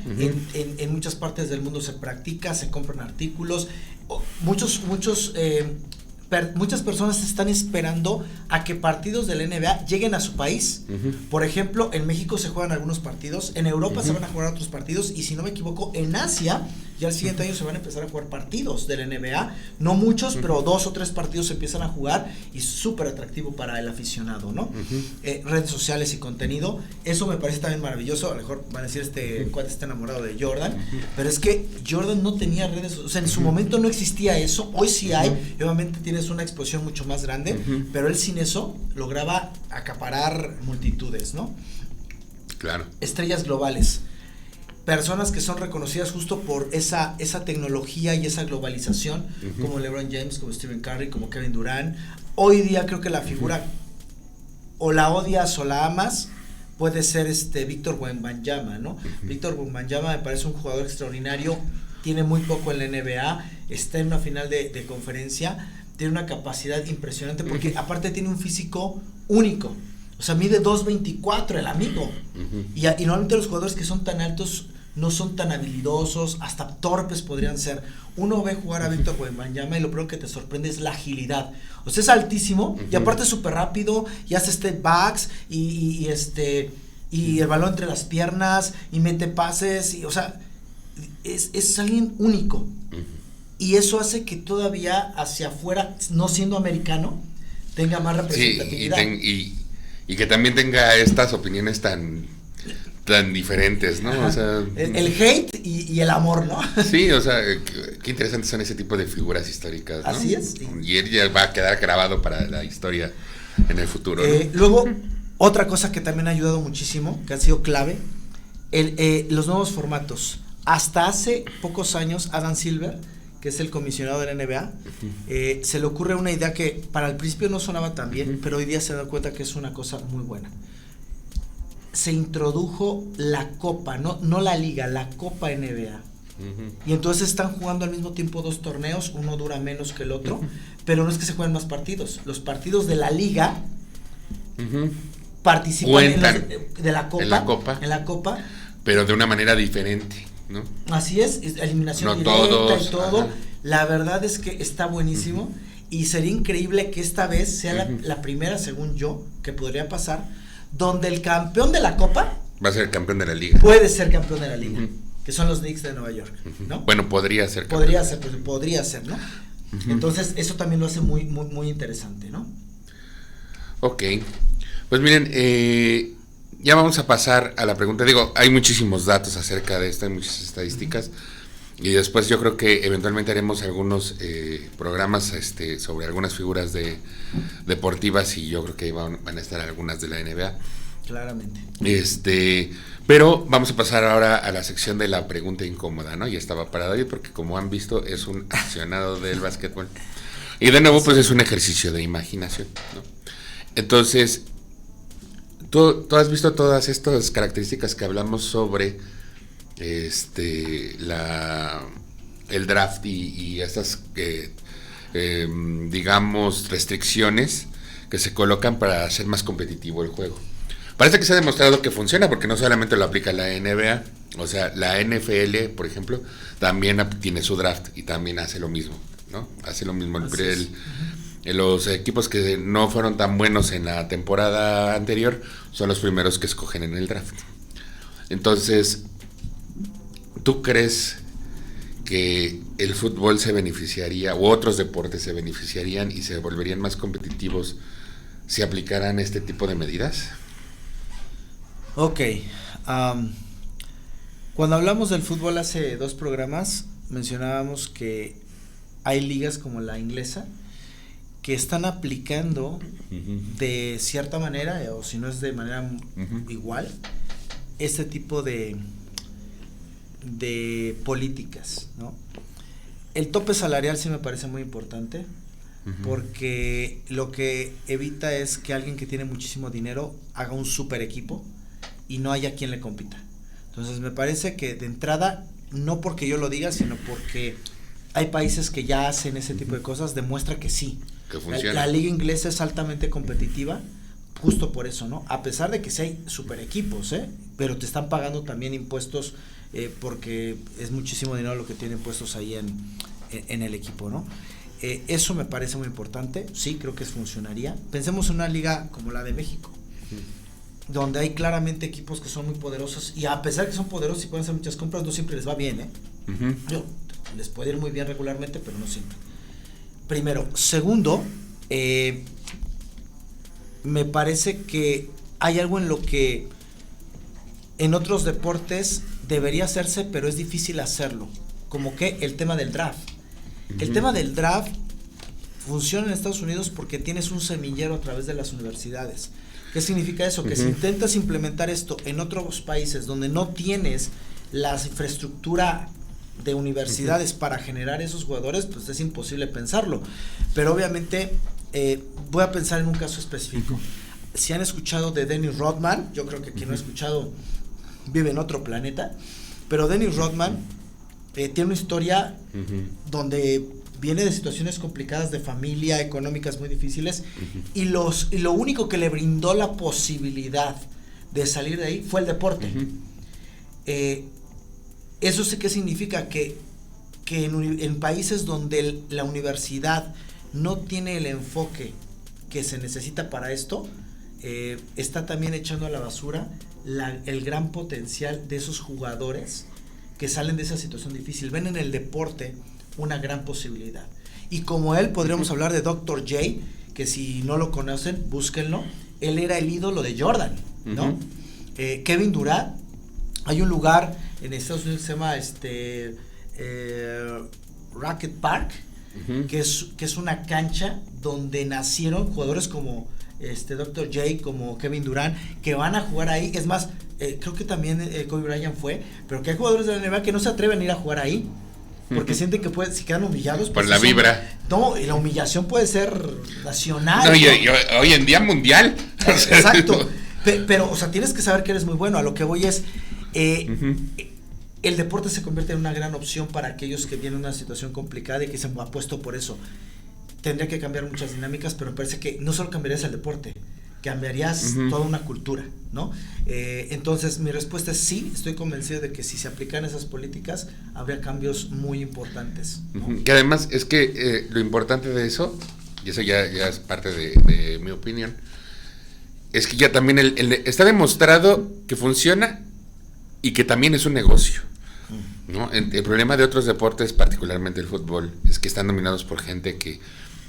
en muchas partes del mundo se practica, se compran artículos, muchas personas están esperando a que partidos de la NBA lleguen a su país. Por ejemplo, en México se juegan algunos partidos, en Europa se van a jugar otros partidos, y si no me equivoco, en Asia ya el siguiente año se van a empezar a jugar partidos de la NBA, no muchos, pero 2 o 3 partidos se empiezan a jugar, y súper atractivo para el aficionado, ¿no? Redes sociales y contenido, eso me parece también maravilloso. A lo mejor van a decir, cuate está enamorado de Jordan, pero es que Jordan no tenía redes, o sea, en su momento no existía eso, hoy sí hay, y obviamente tienes una exposición mucho más grande, pero él sin eso lograba acaparar multitudes, ¿no? Claro. Estrellas globales, personas que son reconocidas justo por esa tecnología y esa globalización, como LeBron James, como Stephen Curry, como Kevin Durant. Hoy día creo que la figura o la odias o la amas, puede ser Víctor Wembanyama, ¿no? Víctor Wembanyama me parece un jugador extraordinario, tiene muy poco en la NBA, está en una final de conferencia, tiene una capacidad impresionante porque aparte tiene un físico único, o sea, mide 2.24 el amigo, y normalmente los jugadores que son tan altos no son tan habilidosos, hasta torpes podrían ser. Uno ve jugar a Víctor Wembanyama y lo primero que te sorprende es la agilidad. O sea, es altísimo y aparte es súper rápido y hace step backs y el balón entre las piernas y mete pases, y, o sea, es alguien único. Y eso hace que todavía hacia afuera, no siendo americano, tenga más representatividad. Sí, y que también tenga estas opiniones tan diferentes, ¿no? O sea, el hate y el amor, ¿no? Sí, o sea, qué interesantes son ese tipo de figuras históricas, ¿no? Así es. Sí. Y él ya va a quedar grabado para la historia en el futuro, ¿no? Luego, Otra cosa que también ha ayudado muchísimo, que ha sido clave, los nuevos formatos. Hasta hace pocos años, Adam Silver, que es el comisionado de la NBA, se le ocurre una idea que para el principio no sonaba tan bien, pero hoy día se da cuenta que es una cosa muy buena. Se introdujo la copa, no la liga, la copa NBA. Y entonces están jugando al mismo tiempo 2 torneos, uno dura menos que el otro, pero no es que se jueguen más partidos. Los partidos de la liga participan en la copa, pero de una manera diferente, ¿no? Así es eliminación no directa todos, y todo. ajá. La verdad es que está buenísimo y sería increíble que esta vez sea la primera, según yo, que podría pasar, donde el campeón de la copa va a ser el campeón de la liga. Puede ser campeón de la liga, que son los Knicks de Nueva York, ¿no? Bueno, podría ser, ¿no? Entonces, eso también lo hace muy, muy, muy interesante, ¿no? Ok. Pues miren, ya vamos a pasar a la pregunta. Digo, hay muchísimos datos acerca de esto, hay muchas estadísticas. Y después yo creo que eventualmente haremos algunos programas sobre algunas figuras deportivas, y yo creo que van a estar algunas de la NBA. Claramente. Pero vamos a pasar ahora a la sección de la pregunta incómoda, ¿no? Ya estaba para David, porque como han visto, es un aficionado del básquetbol. Y de nuevo, pues es un ejercicio de imaginación, ¿no? Entonces, ¿tú has visto todas estas características que hablamos sobre el draft y estas, digamos, restricciones que se colocan para hacer más competitivo el juego? Parece que se ha demostrado que funciona, porque no solamente lo aplica la NBA, o sea, la NFL, por ejemplo, también tiene su draft y también hace lo mismo, ¿no? Hace lo mismo. Los equipos que no fueron tan buenos en la temporada anterior son los primeros que escogen en el draft. Entonces, ¿tú crees que el fútbol se beneficiaría, u otros deportes se beneficiarían y se volverían más competitivos si aplicaran este tipo de medidas? Ok, cuando hablamos del fútbol hace 2 programas, mencionábamos que hay ligas como la inglesa que están aplicando de cierta manera, o si no es de manera igual, este tipo de políticas, ¿no? El tope salarial sí me parece muy importante, porque lo que evita es que alguien que tiene muchísimo dinero haga un super equipo y no haya quien le compita. Entonces me parece que de entrada, no porque yo lo diga, sino porque hay países que ya hacen ese tipo de cosas, demuestra que sí. Que funciona. La liga inglesa es altamente competitiva, justo por eso, ¿no? A pesar de que sí hay super equipos, pero te están pagando también impuestos, porque es muchísimo dinero lo que tienen puestos ahí en el equipo, ¿no? Eso me parece muy importante, sí, creo que funcionaría. Pensemos en una liga como la de México, donde hay claramente equipos que son muy poderosos, y a pesar de que son poderosos y pueden hacer muchas compras, no siempre les va bien, les puede ir muy bien regularmente, pero no siempre. Primero. Segundo, me parece que hay algo en lo que en otros deportes debería hacerse, pero es difícil hacerlo, como que el tema del draft. El tema del draft funciona en Estados Unidos porque tienes un semillero a través de las universidades. ¿Qué significa eso? Que si intentas implementar esto en otros países donde no tienes la infraestructura de universidades para generar esos jugadores, pues es imposible pensarlo. Pero obviamente voy a pensar en un caso específico. Si han escuchado de Dennis Rodman, yo creo que quien no ha escuchado vive en otro planeta, pero Dennis Rodman tiene una historia donde viene de situaciones complicadas de familia, económicas muy difíciles, y lo único que le brindó la posibilidad de salir de ahí fue el deporte. Eso sí que significa que en países donde la universidad no tiene el enfoque que se necesita para esto, está también echando a la basura el gran potencial de esos jugadores que salen de esa situación difícil. Ven en el deporte una gran posibilidad. Y como él, podríamos hablar de Dr. J, que si no lo conocen, búsquenlo. Él era el ídolo de Jordan, ¿no? Kevin Durant, hay un lugar en Estados Unidos que se llama Rocket Park, que es una cancha donde nacieron jugadores como Dr. J, como Kevin Durant, que van a jugar ahí. Es más, creo que también Kobe Bryant fue, pero que hay jugadores de la NBA que no se atreven a ir a jugar ahí, porque sienten que si quedan humillados. Por la vibra. No, y la humillación puede ser nacional. No, y hoy en día mundial. Exacto. Pero, o sea, tienes que saber que eres muy bueno. A lo que voy es, el deporte se convierte en una gran opción para aquellos que vienen en una situación complicada y que se han apuesto por eso. Tendría que cambiar muchas dinámicas, pero me parece que no solo cambiarías el deporte, cambiarías toda una cultura, ¿no? Entonces, mi respuesta es sí, estoy convencido de que si se aplican esas políticas, habría cambios muy importantes, ¿no? Que además es que lo importante de eso, y eso ya es parte de mi opinión, es que ya también está demostrado que funciona y que también es un negocio, ¿no? El problema de otros deportes, particularmente el fútbol, es que están dominados por gente que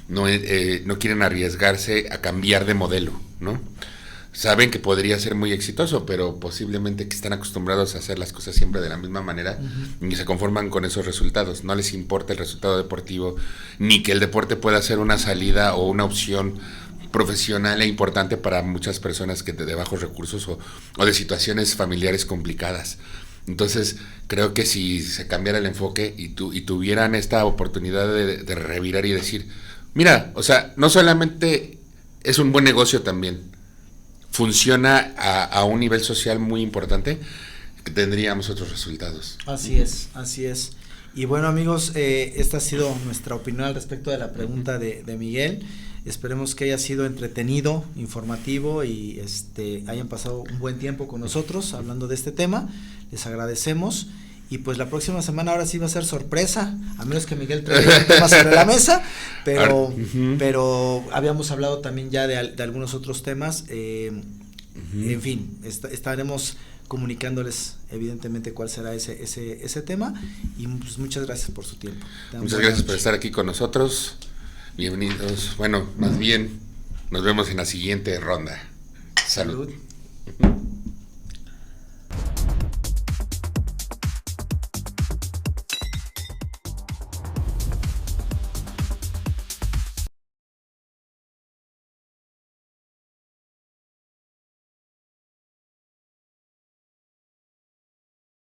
no quieren arriesgarse a cambiar de modelo, ¿no? Saben que podría ser muy exitoso, pero posiblemente que están acostumbrados a hacer las cosas siempre de la misma manera y se conforman con esos resultados. No les importa el resultado deportivo, ni que el deporte pueda ser una salida o una opción profesional e importante para muchas personas que de bajos recursos o de situaciones familiares complicadas. Entonces, creo que si se cambiara el enfoque y tuvieran esta oportunidad de revirar y decir, mira, o sea, no solamente es un buen negocio también, funciona a un nivel social muy importante, que tendríamos otros resultados. Así es. Y bueno, amigos, esta ha sido nuestra opinión al respecto de la pregunta de Miguel. Esperemos que haya sido entretenido, informativo y hayan pasado un buen tiempo con nosotros hablando de este tema. Les agradecemos. Y pues la próxima semana ahora sí va a ser sorpresa, a menos que Miguel traiga un tema sobre la mesa, pero habíamos hablado también ya de algunos otros temas. En fin, estaremos comunicándoles evidentemente cuál será ese tema. Y pues muchas gracias por su tiempo. Muchas gracias por estar aquí con nosotros. Bienvenidos. Bueno, más bien, nos vemos en la siguiente ronda. Salud.